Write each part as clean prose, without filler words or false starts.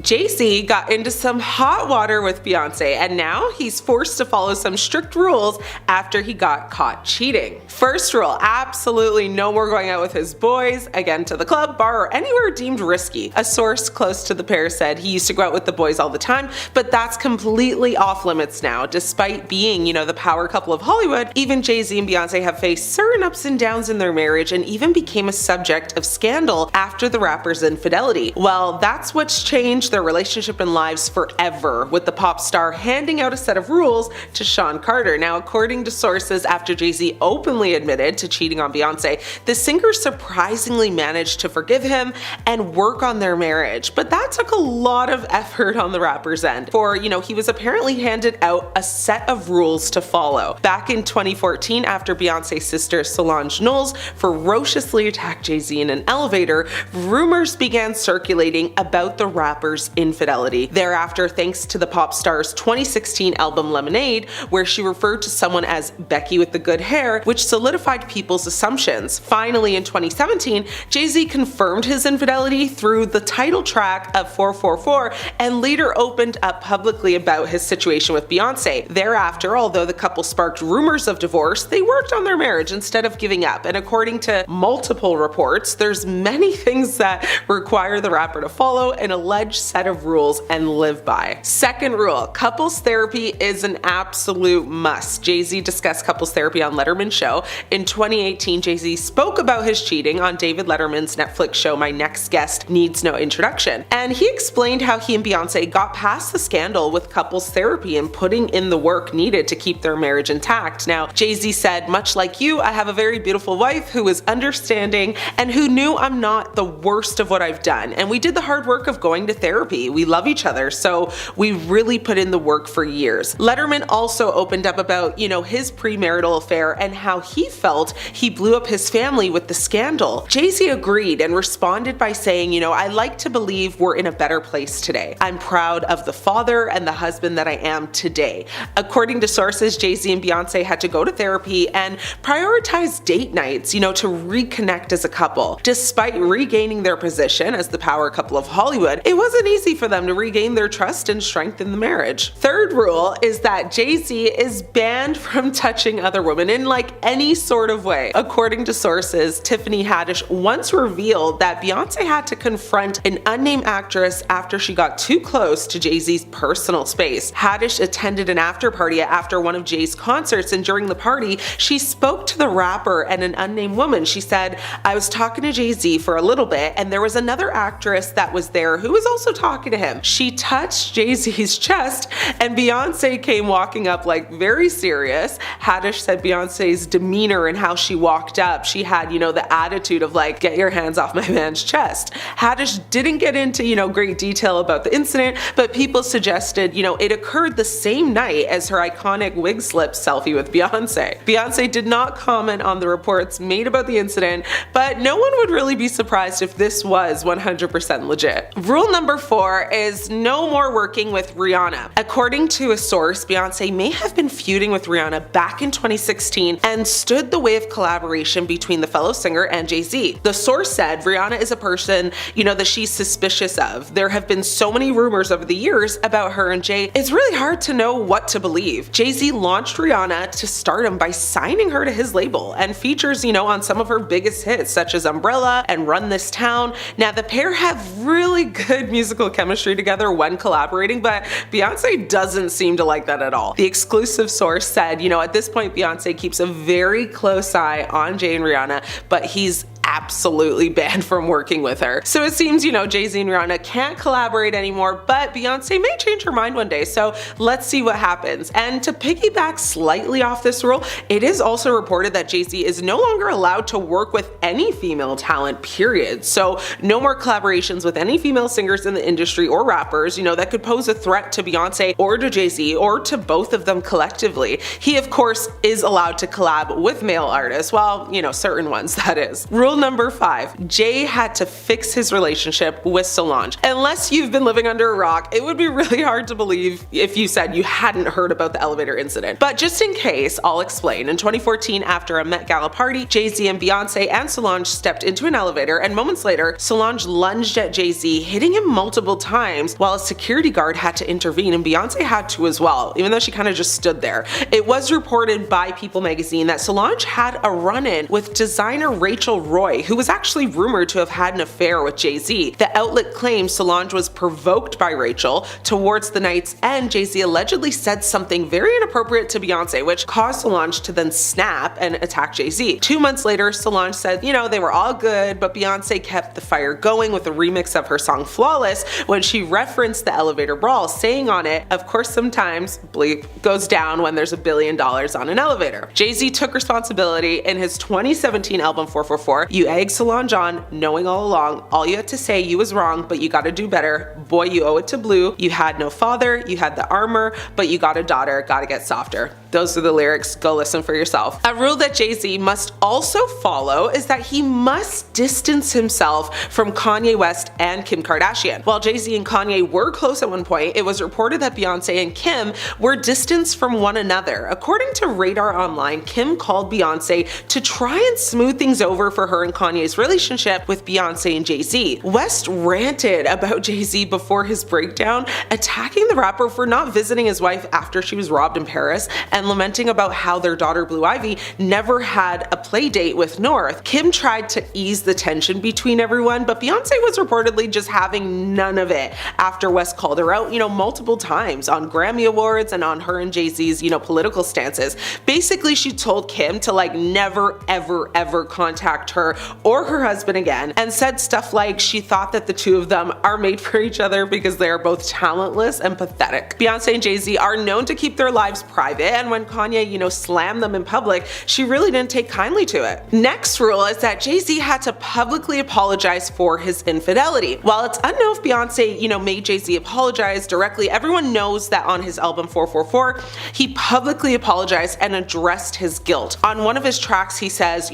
Jay-Z got into some hot water with Beyonce, and now he's forced to follow some strict rules after he got caught cheating. First rule, absolutely no more going out with his boys, again to the club, bar, or anywhere deemed risky. A source close to the pair said he used to go out with the boys all the time, but that's completely off limits now. Despite being, the power couple of Hollywood, even Jay-Z and Beyonce have faced certain ups and downs in their marriage and even became a subject of scandal after the rapper's infidelity. Well, that's what's changed their relationship and lives forever, with the pop star handing out a set of rules to Sean Carter. Now, according to sources, after Jay-Z openly admitted to cheating on Beyonce, the singer surprisingly managed to forgive him and work on their marriage. But that took a lot of effort on the rapper's end. For, he was apparently handed out a set of rules to follow. Back in 2014, after Beyonce's sister Solange Knowles ferociously attacked Jay-Z in an elevator, rumors began circulating about the rapper's infidelity. Thereafter, thanks to the pop star's 2016 album Lemonade, where she referred to someone as Becky with the good hair, which solidified people's assumptions. Finally, in 2017, Jay-Z confirmed his infidelity through the title track of 444 and later opened up publicly about his situation with Beyonce. Thereafter, although the couple sparked rumors of divorce, they worked on their marriage instead of giving up. And according to multiple reports, there's many things that require the rapper to follow an alleged set of rules and live by. Second rule, couples therapy is an absolute must. Jay-Z discussed couples therapy on Letterman's show. In 2018, Jay-Z spoke about his cheating on David Letterman's Netflix show My Next Guest Needs No Introduction. And he explained how he and Beyonce got past the scandal with couples therapy and putting in the work needed to keep their marriage intact. Now, Jay-Z said, "Much like you, I have a very beautiful wife who is understanding and who knew I'm not the worst of what I've done. And we did the hard work of going to therapy. We love each other, so we really put in the work for years." Letterman also opened up about, his premarital affair and how he felt he blew up his family with the scandal. Jay-Z agreed and responded by saying, "I like to believe we're in a better place today. I'm proud of the father and the husband that I am today." According to sources, Jay-Z and Beyonce had to go to therapy and prioritize date nights, to reconnect as a couple. Despite regaining their position as the power couple of Hollywood, it wasn't easy for them to regain their trust and strengthen the marriage. Third rule is that Jay-Z is banned from touching other women in any sort of way. According to sources, Tiffany Haddish once revealed that Beyonce had to confront an unnamed actress after she got too close to Jay-Z's personal space. Haddish attended an after party after one of Jay's concerts, and during the party, she spoke to the rapper and an unnamed woman. She said, "I was talking to Jay-Z for a little bit, and there was another actress that was there who was also talking to him. She touched Jay-Z's chest, and Beyonce came walking up very serious." Haddish said Beyonce's demeanor and how she walked up, she had, the attitude of "get your hands off my man's chest." Haddish didn't get into, great detail about the incident, but people suggested, it occurred the same night as her iconic wig slip selfie with Beyonce. Beyonce did not comment on the reports made about the incident, but no one would really be surprised if this was 100% legit. Rule number 4 is no more working with Rihanna. According to a source, Beyonce may have been feuding with Rihanna back in 2016 and stood the way of collaboration between the fellow singer and Jay-Z. The source said Rihanna is a person, that she's suspicious of. There have been so many rumors over the years about her and Jay, it's really hard to know what to believe. Jay-Z launched Rihanna to stardom by signing her to his label and features, on some of her biggest hits such as Umbrella and Run This Town. Now, the pair have really good musical chemistry together when collaborating, but Beyonce doesn't seem to like that at all. The exclusive source said, at this point, Beyonce keeps a very close eye on Jay and Rihanna, but he's absolutely banned from working with her. So it seems, Jay-Z and Rihanna can't collaborate anymore, but Beyonce may change her mind one day, so let's see what happens. And to piggyback slightly off this rule, it is also reported that Jay-Z is no longer allowed to work with any female talent, period. So no more collaborations with any female singers in the industry or rappers, that could pose a threat to Beyonce or to Jay-Z or to both of them collectively. He, of course, is allowed to collab with male artists, well, certain ones, that is. Rule number 5, Jay had to fix his relationship with Solange. Unless you've been living under a rock, it would be really hard to believe if you said you hadn't heard about the elevator incident. But just in case, I'll explain. In 2014, after a Met Gala party, Jay-Z and Beyonce and Solange stepped into an elevator, and moments later, Solange lunged at Jay-Z, hitting him multiple times while a security guard had to intervene, and Beyonce had to as well, even though she kind of just stood there. It was reported by People magazine that Solange had a run-in with designer Rachel Roy, who was actually rumored to have had an affair with Jay-Z. The outlet claims Solange was provoked by Rachel. Towards the night's end, Jay-Z allegedly said something very inappropriate to Beyonce, which caused Solange to then snap and attack Jay-Z. 2 months later, Solange said, you know, they were all good, but Beyonce kept the fire going with a remix of her song Flawless when she referenced the elevator brawl, saying on it, of course sometimes bleep goes down when there's $1 billion on an elevator. Jay-Z took responsibility in his 2017 album 444. You egged Solange on, knowing all along, all you had to say you was wrong, but you gotta do better. Boy, you owe it to Blue. You had no father, you had the armor, but you got a daughter, gotta get softer. Those are the lyrics, go listen for yourself. A rule that Jay-Z must also follow is that he must distance himself from Kanye West and Kim Kardashian. While Jay-Z and Kanye were close at one point, it was reported that Beyonce and Kim were distanced from one another. According to Radar Online, Kim called Beyonce to try and smooth things over for her and Kanye's relationship with Beyonce and Jay-Z. West ranted about Jay-Z before his breakdown, attacking the rapper for not visiting his wife after she was robbed in Paris, and lamenting about how their daughter Blue Ivy never had a play date with North. Kim tried to ease the tension between everyone, but Beyonce was reportedly just having none of it after West called her out, multiple times on Grammy Awards and on her and Jay-Z's, political stances. Basically, she told Kim to never ever contact her or her husband again, and said stuff like she thought that the two of them are made for each other because they are both talentless and pathetic. Beyonce and Jay-Z are known to keep their lives private, and when Kanye, slammed them in public, she really didn't take kindly to it. Next rule is that Jay-Z had to publicly apologize for his infidelity. While it's unknown if Beyonce, made Jay-Z apologize directly, everyone knows that on his album 444, he publicly apologized and addressed his guilt. On one of his tracks, he says,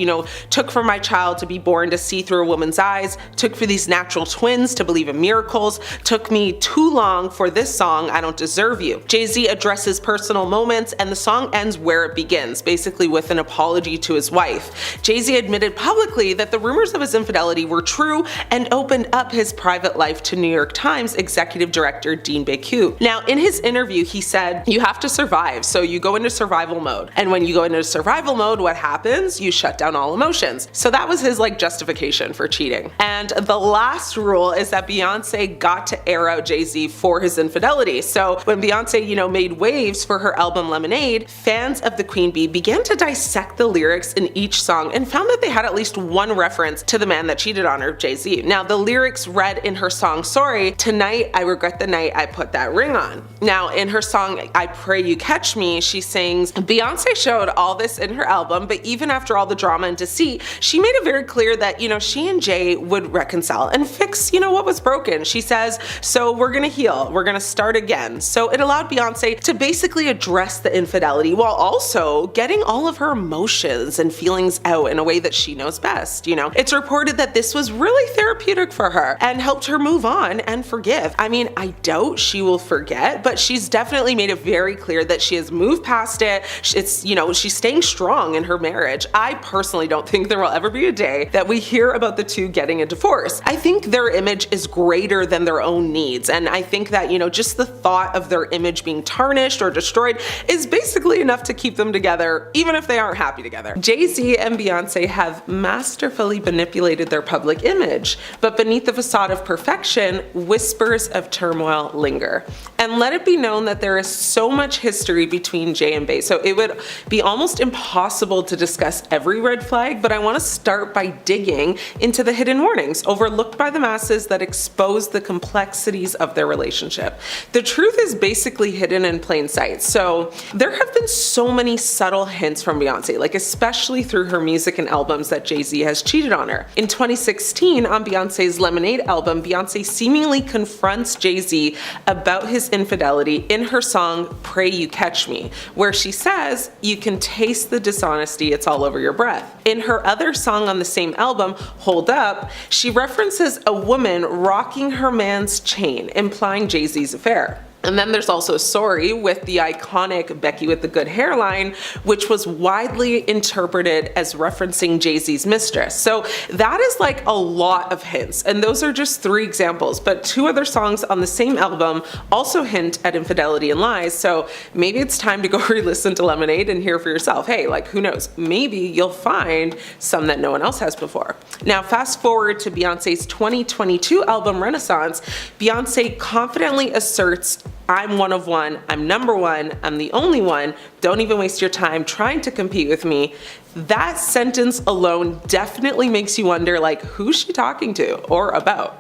took for my child to be born to see through a woman's eyes, took for these natural twins to believe in miracles, took me too long for this song, I don't deserve you. Jay-Z addresses personal moments, and the song ends where it begins, basically with an apology to his wife. Jay-Z admitted publicly that the rumors of his infidelity were true and opened up his private life to New York Times executive director Dean Baku. Now, in his interview, he said, you have to survive, so you go into survival mode. And when you go into survival mode, what happens? You shut down all emotions. So that was his justification for cheating. And the last rule is that Beyonce got to air out Jay-Z for his infidelity. So when Beyonce, made waves for her album Lemonade, fans of the Queen Bee began to dissect the lyrics in each song and found that they had at least one reference to the man that cheated on her, Jay-Z. Now, the lyrics read in her song Sorry, tonight I regret the night I put that ring on. Now, in her song I Pray You Catch Me, she sings, Beyonce showed all this in her album, but even after all the drama and deceit, she made it very clear that, she and Jay would reconcile and fix, what was broken. She says, so we're gonna heal, we're gonna start again. So it allowed Beyonce to basically address the infidelity while also getting all of her emotions and feelings out in a way that she knows best. It's reported that this was really therapeutic for her and helped her move on and forgive. I mean, I doubt she will forget, but she's definitely made it very clear that she has moved past it. It's, she's staying strong in her marriage. I personally don't think there will ever be a day that we hear about the two getting a divorce. I think their image is greater than their own needs, and I think that, just the thought of their image being tarnished or destroyed is basically enough to keep them together, even if they aren't happy together. Jay-Z and Beyonce have masterfully manipulated their public image, but beneath the facade of perfection, whispers of turmoil linger. And let it be known that there is so much history between Jay and Bey, so it would be almost impossible to discuss every red flag, but I want to start by digging into the hidden warnings overlooked by the masses that expose the complexities of their relationship. The truth is basically hidden in plain sight. So there have been so many subtle hints from Beyonce, like especially through her music and albums, that Jay-Z has cheated on her. In 2016, on Beyonce's Lemonade album, Beyonce seemingly confronts Jay-Z about his infidelity in her song Pray You Catch Me, where she says, "You can taste the dishonesty, it's all over your breath." In her other song on the same album, Hold Up, she references a woman rocking her man's chain, implying Jay-Z's affair. And then there's also Sorry with the iconic Becky with the good hairline, which was widely interpreted as referencing Jay-Z's mistress. So that is like a lot of hints, and those are just 3 examples, but 2 other songs on the same album also hint at infidelity and lies. So maybe it's time to go re-listen to Lemonade and hear for yourself. Hey, like who knows, maybe you'll find some that no one else has before. Now fast forward to Beyonce's 2022 album Renaissance, Beyonce confidently asserts, "I'm one of one, I'm number one, I'm the only one, don't even waste your time trying to compete with me." That sentence alone definitely makes you wonder, like, who's she talking to or about?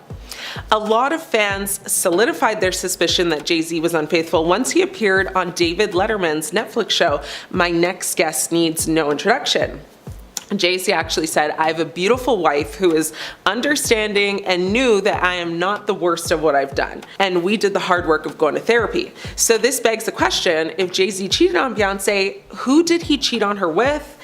A lot of fans solidified their suspicion that Jay-Z was unfaithful once he appeared on David Letterman's Netflix show, My Next Guest Needs No Introduction. Jay-Z actually said, "I have a beautiful wife who is understanding and knew that I am not the worst of what I've done. And we did the hard work of going to therapy." So this begs the question, if Jay-Z cheated on Beyonce, who did he cheat on her with?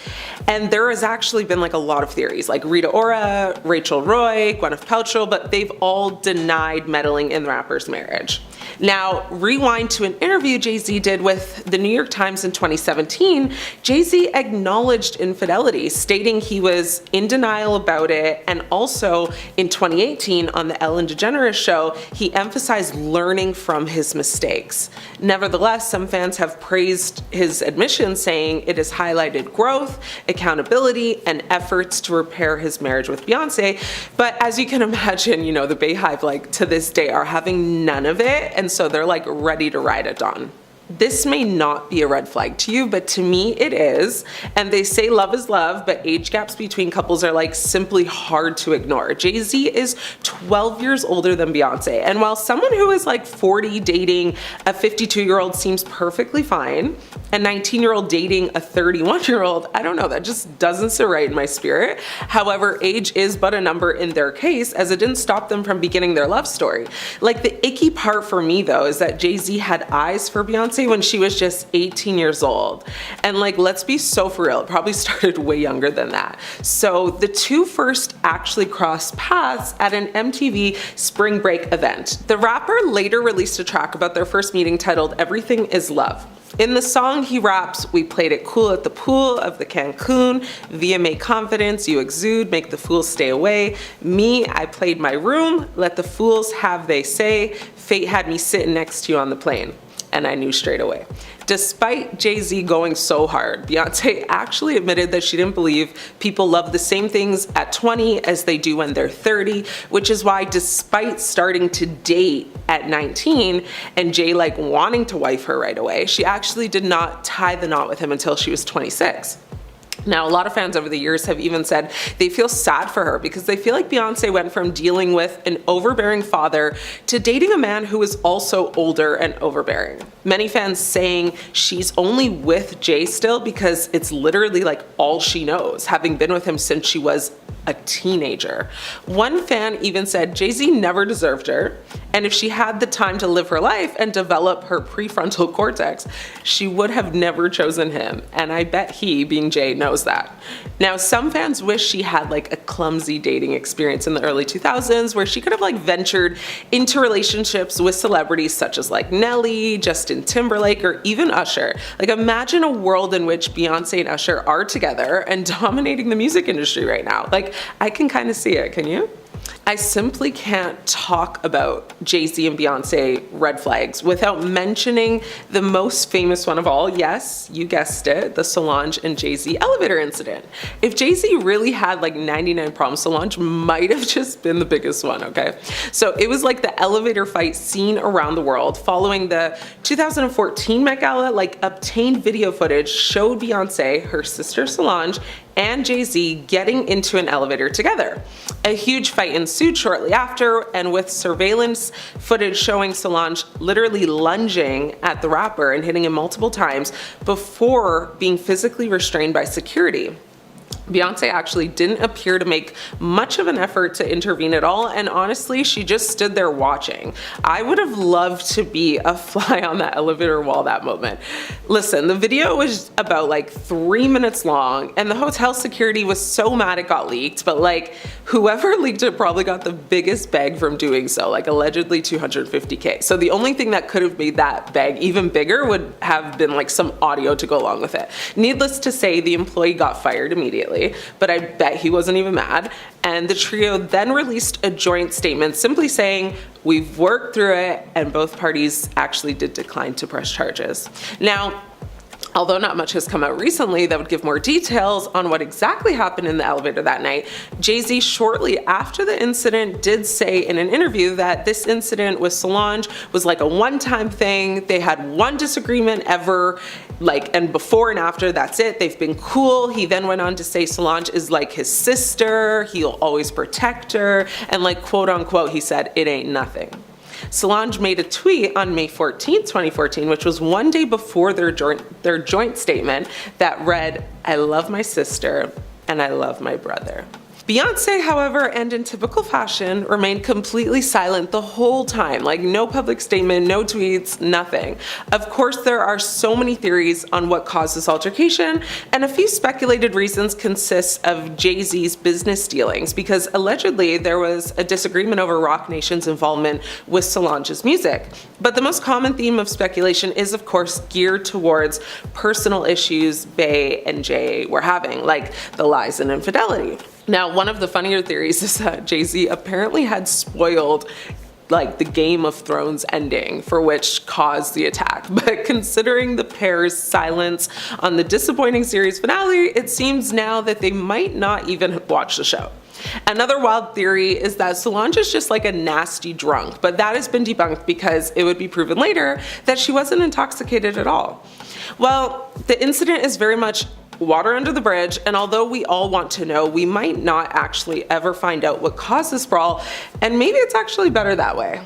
And there has actually been like a lot of theories, like Rita Ora, Rachel Roy, Gwyneth Paltrow, but they've all denied meddling in the rapper's marriage. Now, rewind to an interview Jay-Z did with the New York Times in 2017, Jay-Z acknowledged infidelity, stating he was in denial about it, and also in 2018 on the Ellen DeGeneres show, he emphasized learning from his mistakes. Nevertheless, some fans have praised his admission, saying it has highlighted growth, accountability, and efforts to repair his marriage with Beyonce. But as you can imagine, the Bayhive, like to this day, are having none of it, and so they're like ready to ride at dawn. This may not be a red flag to you, but to me it is. And they say love is love, but age gaps between couples are like simply hard to ignore. Jay-Z is 12 years older than Beyonce, and while someone who is like 40 dating a 52-year-old seems perfectly fine, a 19-year-old dating a 31-year-old, I don't know, that just doesn't sit right in my spirit. However, age is but a number in their case, as it didn't stop them from beginning their love story. Like, the icky part for me though is that Jay-Z had eyes for Beyonce when she was just 18 years old. And like, let's be so for real, it probably started way younger than that. So the two first actually crossed paths at an MTV spring break event. The rapper later released a track about their first meeting titled Everything Is Love. In the song, he raps, "We played it cool at the pool of the Cancun. VMA confidence, you exude, make the fools stay away. Me, I played my room, let the fools have they say. Fate had me sitting next to you on the plane." And I knew straight away. Despite Jay-Z going so hard, Beyonce actually admitted that she didn't believe people love the same things at 20 as they do when they're 30, which is why despite starting to date at 19 and Jay like wanting to wife her right away, she actually did not tie the knot with him until she was 26. Now, a lot of fans over the years have even said they feel sad for her because they feel like Beyonce went from dealing with an overbearing father to dating a man who is also older and overbearing. Many fans saying she's only with Jay still because it's literally like all she knows, having been with him since she was a teenager. One fan even said Jay-Z never deserved her, and if she had the time to live her life and develop her prefrontal cortex, she would have never chosen him, and I bet he, being Jay, knows that. Now, some fans wish she had like a clumsy dating experience in the early 2000s where she could have like ventured into relationships with celebrities such as like Nelly, Justin Timberlake, or even Usher. Like, imagine a world in which Beyonce and Usher are together and dominating the music industry right now. Like, I can kind of see it, can you? I simply can't talk about Jay-Z and Beyonce red flags without mentioning the most famous one of all. Yes, you guessed it, the Solange and Jay-Z elevator incident. If Jay-Z really had like 99 problems, Solange might have just been the biggest one, okay? So it was like the elevator fight seen around the world following the 2014 Met Gala. Like, obtained video footage showed Beyonce, her sister Solange, and Jay-Z getting into an elevator together. A huge fight ensued shortly after, and with surveillance footage showing Solange literally lunging at the rapper and hitting him multiple times before being physically restrained by security. Beyonce actually didn't appear to make much of an effort to intervene at all, and honestly, she just stood there watching. I would have loved to be a fly on that elevator wall that moment. Listen, the video was about like 3 minutes long, and the hotel security was so mad it got leaked, but like whoever leaked it probably got the biggest bag from doing so, like allegedly $250K. So the only thing that could have made that bag even bigger would have been like some audio to go along with it. Needless to say, the employee got fired immediately, but I bet he wasn't even mad. And the trio then released a joint statement simply saying, "We've worked through it," and both parties actually did decline to press charges. Now, although not much has come out recently that would give more details on what exactly happened in the elevator that night, Jay-Z shortly after the incident did say in an interview that this incident with Solange was like a one-time thing. They had one disagreement ever, and before and after, that's it. They've been cool. He then went on to say Solange is like his sister. He'll always protect her. And quote unquote, he said, "It ain't nothing." Solange made a tweet on May 14th, 2014, which was one day before their joint statement that read, "I love my sister and I love my brother." Beyonce, however, and in typical fashion, remained completely silent the whole time. No public statement, no tweets, nothing. Of course, there are so many theories on what caused this altercation, and a few speculated reasons consist of Jay-Z's business dealings, because allegedly there was a disagreement over Roc Nation's involvement with Solange's music. But the most common theme of speculation is, of course, geared towards personal issues Bey and Jay were having, like the lies and infidelity. Now, one of the funnier theories is that Jay-Z apparently had spoiled the Game of Thrones ending, for which caused the attack. But considering the pair's silence on the disappointing series finale, it seems now that they might not even watch the show. Another wild theory is that Solange is just a nasty drunk, but that has been debunked because it would be proven later that she wasn't intoxicated at all. Well, the incident is very much water under the bridge, and although we all want to know, we might not actually ever find out what caused this brawl, and maybe it's actually better that way.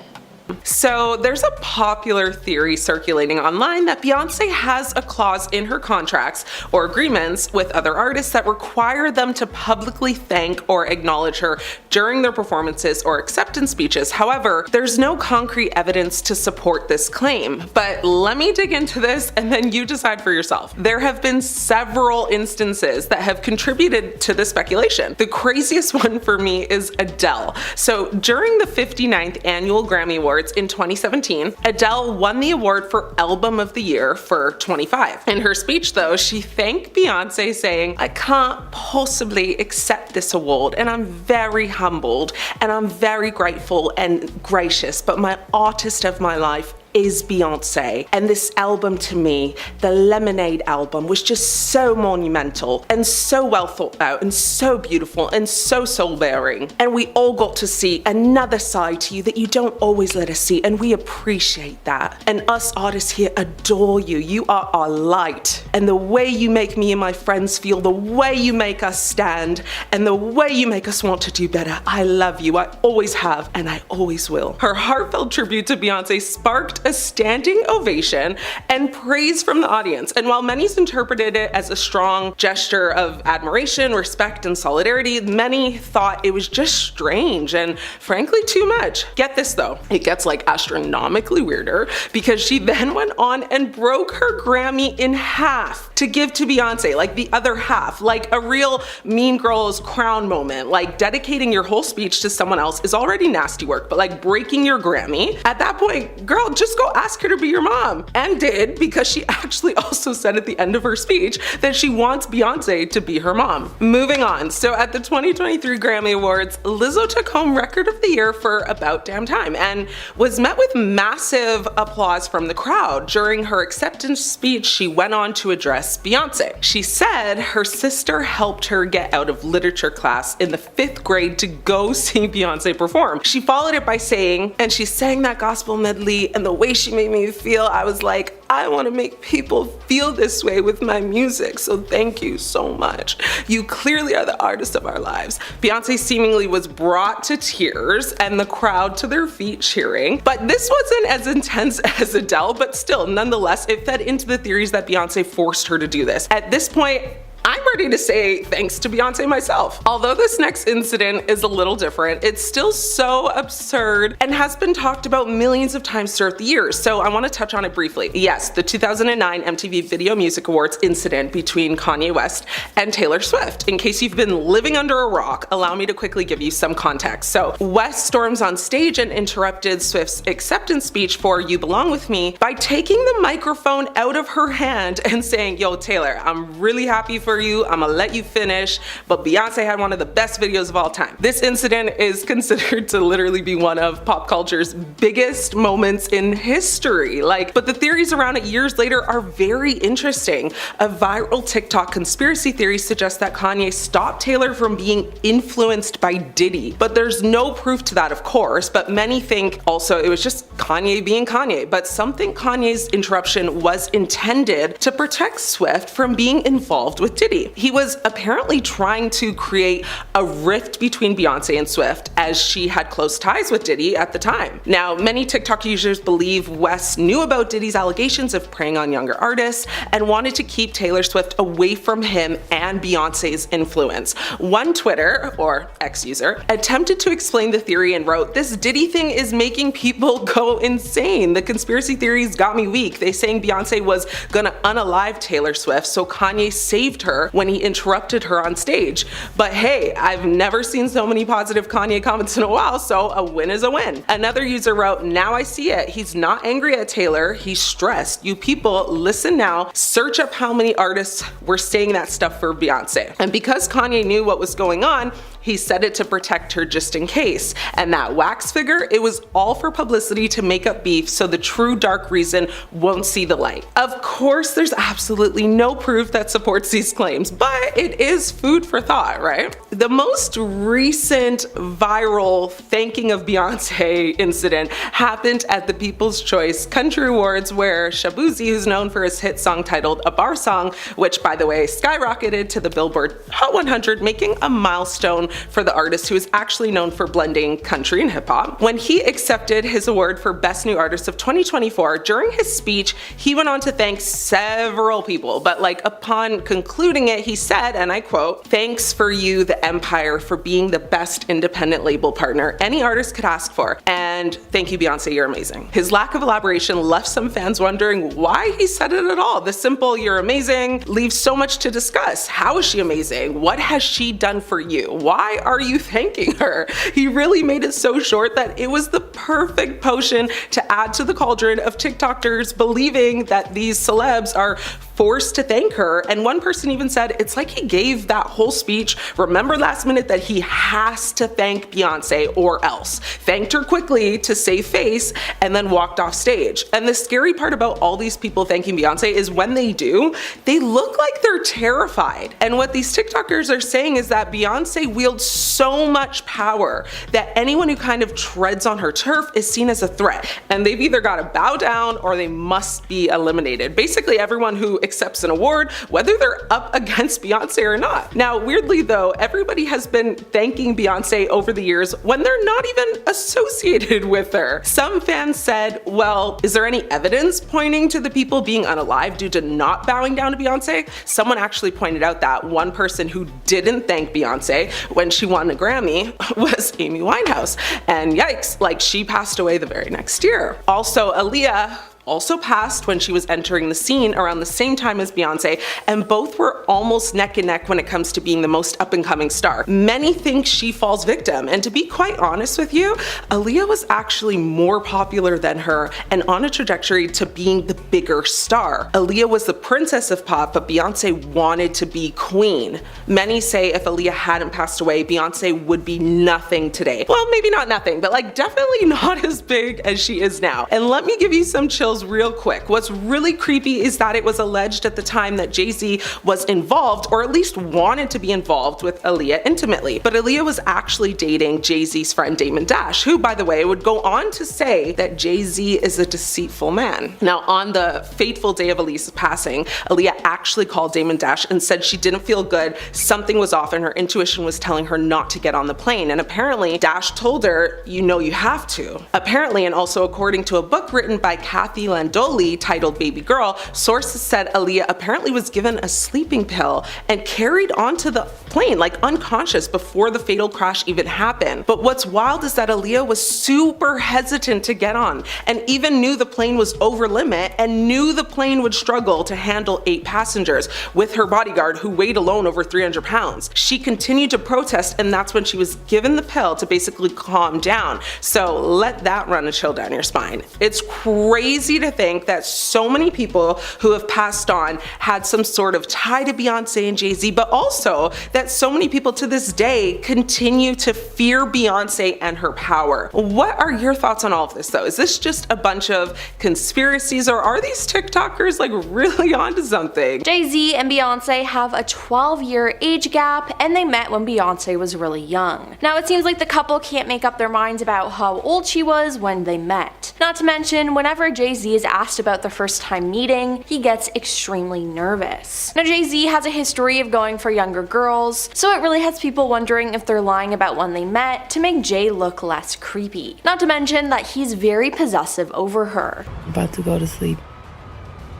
So there's a popular theory circulating online that Beyonce has a clause in her contracts or agreements with other artists that require them to publicly thank or acknowledge her during their performances or acceptance speeches. However, there's no concrete evidence to support this claim. But let me dig into this and then you decide for yourself. There have been several instances that have contributed to this speculation. The craziest one for me is Adele. So during the 59th annual Grammy Awards in 2017, Adele won the award for Album of the Year for 25. In her speech though, she thanked Beyonce saying, "I can't possibly accept this award and I'm very humbled and I'm very grateful and gracious, but my artist of my life is Beyonce, and this album to me, the Lemonade album, was just so monumental and so well thought out and so beautiful and so soul-bearing, and we all got to see another side to you that you don't always let us see, and we appreciate that, and us artists here adore you. You are our light, and the way you make me and my friends feel, the way you make us stand, and the way you make us want to do better, I love you. I always have and I always will." Her heartfelt tribute to Beyonce sparked a standing ovation and praise from the audience, and while many interpreted it as a strong gesture of admiration, respect, and solidarity, many thought it was just strange and frankly too much. Get this though, it gets astronomically weirder, because she then went on and broke her Grammy in half to give to Beyonce, the other half, a real Mean Girls crown moment. Dedicating your whole speech to someone else is already nasty work, but breaking your Grammy, at that point, girl, just go ask her to be your mom. And did, because she actually also said at the end of her speech that she wants Beyonce to be her mom. Moving on, so at the 2023 Grammy Awards, Lizzo took home Record of the Year for About Damn Time and was met with massive applause from the crowd. During her acceptance speech, she went on to address Beyonce. She said her sister helped her get out of literature class in the 5th grade to go see Beyonce perform. She followed it by saying, and she sang that gospel medley, and the way she made me feel, I was like, I want to make people feel this way with my music, so thank you so much. You clearly are the artist of our lives. Beyonce seemingly was brought to tears and the crowd to their feet cheering, but this wasn't as intense as Adele, but still, nonetheless, it fed into the theories that Beyonce forced her to do this. At this point, I'm ready to say thanks to Beyonce myself. Although this next incident is a little different, it's still so absurd and has been talked about millions of times throughout the years, so I want to touch on it briefly. Yes, the 2009 MTV Video Music Awards incident between Kanye West and Taylor Swift. In case you've been living under a rock, allow me to quickly give you some context. So, West storms on stage and interrupted Swift's acceptance speech for You Belong With Me by taking the microphone out of her hand and saying, "Yo, Taylor, I'm really happy for you, I'm gonna let you finish, but Beyonce had one of the best videos of all time." This incident is considered to literally be one of pop culture's biggest moments in history. But the theories around it years later are very interesting. A viral TikTok conspiracy theory suggests that Kanye stopped Taylor from being influenced by Diddy, but there's no proof to that, of course, but many think also it was just Kanye being Kanye, but some think Kanye's interruption was intended to protect Swift from being involved with Diddy. He was apparently trying to create a rift between Beyonce and Swift, as she had close ties with Diddy at the time. Now, many TikTok users believe West knew about Diddy's allegations of preying on younger artists and wanted to keep Taylor Swift away from him and Beyonce's influence. One Twitter, or X user, attempted to explain the theory and wrote, "This Diddy thing is making people go insane. The conspiracy theories got me weak. They saying Beyonce was gonna unalive Taylor Swift, so Kanye saved her when he interrupted her on stage. But hey, I've never seen so many positive Kanye comments in a while, so a win is a win." Another user wrote, "Now I see it. He's not angry at Taylor, he's stressed. You people, listen now, search up how many artists were saying that stuff for Beyonce." And because Kanye knew what was going on, he said it to protect her just in case. And that wax figure, it was all for publicity to make up beef so the true dark reason won't see the light. Of course, there's absolutely no proof that supports these claims, but it is food for thought, right? The most recent viral thanking of Beyonce incident happened at the People's Choice Country Awards, where Shabuzi, who's known for his hit song titled A Bar Song, which by the way skyrocketed to the Billboard Hot 100, making a milestone for the artist who is actually known for blending country and hip hop. When he accepted his award for Best New Artist of 2024, during his speech, he went on to thank several people, but upon concluding it, he said, and I quote, "Thanks for you, the Empire, for being the best independent label partner any artist could ask for. And thank you, Beyonce, you're amazing." His lack of elaboration left some fans wondering why he said it at all. The simple "you're amazing" leaves so much to discuss. How is she amazing? What has she done for you? Why are you thanking her? He really made it so short that it was the perfect potion to add to the cauldron of TikTokers believing that these celebs are forced to thank her. And one person even said it's like he gave that whole speech, remember last minute that he has to thank Beyonce or else. Thanked her quickly to save face and then walked off stage. And the scary part about all these people thanking Beyonce is when they do, they look like they're terrified. And what these TikTokers are saying is that Beyonce wields so much power that anyone who kind of treads on her turf is seen as a threat. And they've either got to bow down or they must be eliminated. Basically everyone who accepts an award, whether they're up against Beyonce or not. Now, weirdly though, everybody has been thanking Beyonce over the years when they're not even associated with her. Some fans said, well, is there any evidence pointing to the people being unalive due to not bowing down to Beyonce? Someone actually pointed out that one person who didn't thank Beyonce when she won a Grammy was Amy Winehouse. And yikes, she passed away the very next year. Also, Aaliyah also passed when she was entering the scene around the same time as Beyonce, and both were almost neck and neck when it comes to being the most up-and-coming star. Many think she falls victim, and to be quite honest with you, Aaliyah was actually more popular than her and on a trajectory to being the bigger star. Aaliyah was the princess of pop, but Beyonce wanted to be queen. Many say if Aaliyah hadn't passed away, Beyonce would be nothing today. Well, maybe not nothing, but definitely not as big as she is now. And let me give you some chills details real quick. What's really creepy is that it was alleged at the time that Jay-Z was involved, or at least wanted to be involved, with Aaliyah intimately. But Aaliyah was actually dating Jay-Z's friend Damon Dash, who, by the way, would go on to say that Jay-Z is a deceitful man. Now, on the fateful day of Aaliyah's passing, Aaliyah actually called Damon Dash and said she didn't feel good, something was off, and her intuition was telling her not to get on the plane. And apparently, Dash told her, you know you have to. Apparently, and also according to a book written by Kathy Landoli titled Baby Girl, sources said Aaliyah apparently was given a sleeping pill and carried onto the plane, like unconscious, before the fatal crash even happened. But what's wild is that Aaliyah was super hesitant to get on, and even knew the plane was over limit, and knew the plane would struggle to handle 8 passengers with her bodyguard, who weighed alone over 300 pounds. She continued to protest, and that's when she was given the pill to basically calm down. So let that run a chill down your spine. It's crazy to think that so many people who have passed on had some sort of tie to Beyonce and Jay-Z, but also that so many people to this day continue to fear Beyonce and her power. What are your thoughts on all of this though? Is this just a bunch of conspiracies, or are these TikTokers like really onto something? Jay-Z and Beyonce have a 12-year age gap, and they met when Beyonce was really young. Now it seems like the couple can't make up their minds about how old she was when they met. Not to mention, whenever Jay-Z is asked about their first time meeting, he gets extremely nervous. Now Jay-Z has a history of going for younger girls, so it really has people wondering if they're lying about when they met to make Jay look less creepy. Not to mention that he's very possessive over her. About to go to sleep.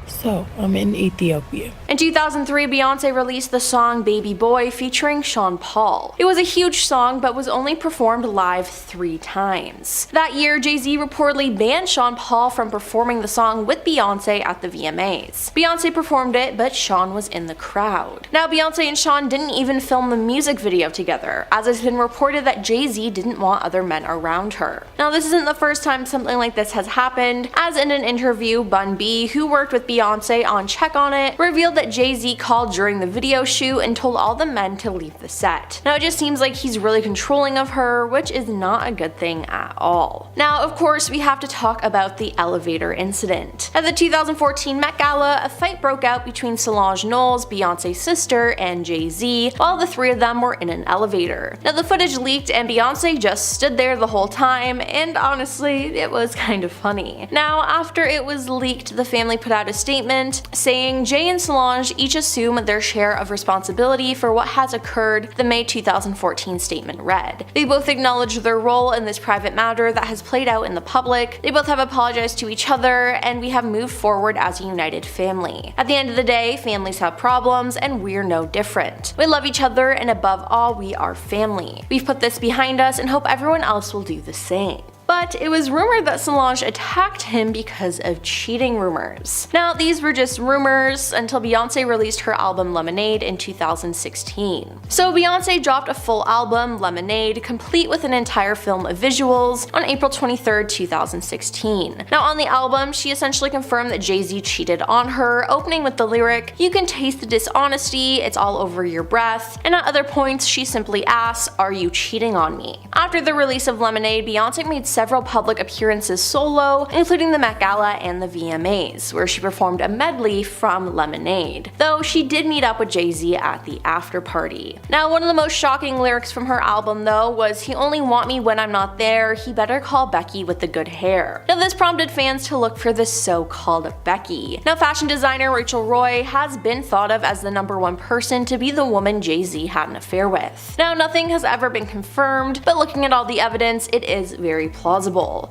So, I'm in Ethiopia. In 2003, Beyonce released the song Baby Boy featuring Sean Paul. It was a huge song, but was only performed live 3 times. That year, Jay-Z reportedly banned Sean Paul from performing the song with Beyonce at the VMAs. Beyonce performed it, but Sean was in the crowd. Now, Beyonce and Sean didn't even film the music video together, as it's been reported that Jay-Z didn't want other men around her. Now, this isn't the first time something like this has happened, as in an interview, Bun B, who worked with Beyonce on Check On It, revealed that Jay-Z called during the video shoot and told all the men to leave the set. Now it just seems like he's really controlling of her, which is not a good thing at all. Now of course we have to talk about the elevator incident. At the 2014 Met Gala, a fight broke out between Solange Knowles, Beyonce's sister, and Jay-Z, while the 3 of them were in an elevator. Now the footage leaked and Beyonce just stood there the whole time, and honestly it was kind of funny. Now after it was leaked, the family put out a statement saying Jay and Solange each assume their share of responsibility for what has occurred, the May 2014 statement read. They both acknowledge their role in this private matter that has played out in the public, they both have apologized to each other, and we have moved forward as a united family. At the end of the day, families have problems, and we're no different. We love each other, and above all, we are family. We've put this behind us and hope everyone else will do the same. But it was rumored that Solange attacked him because of cheating rumors. Now, these were just rumors until Beyonce released her album Lemonade in 2016. So Beyonce dropped a full album, Lemonade, complete with an entire film of visuals, on April 23, 2016. Now on the album, she essentially confirmed that Jay-Z cheated on her, opening with the lyric, "You can taste the dishonesty, it's all over your breath," and at other points she simply asks, "Are you cheating on me?" After the release of Lemonade, Beyonce made several public appearances solo, including the Met Gala and the VMAs, where she performed a medley from Lemonade, though she did meet up with Jay-Z at the after party. Now, one of the most shocking lyrics from her album though was, "He only want me when I'm not there, he better call Becky with the good hair." Now this prompted fans to look for this so-called Becky. Now fashion designer Rachel Roy has been thought of as the #1 person to be the woman Jay-Z had an affair with. Now nothing has ever been confirmed, but looking at all the evidence, it is very plausible.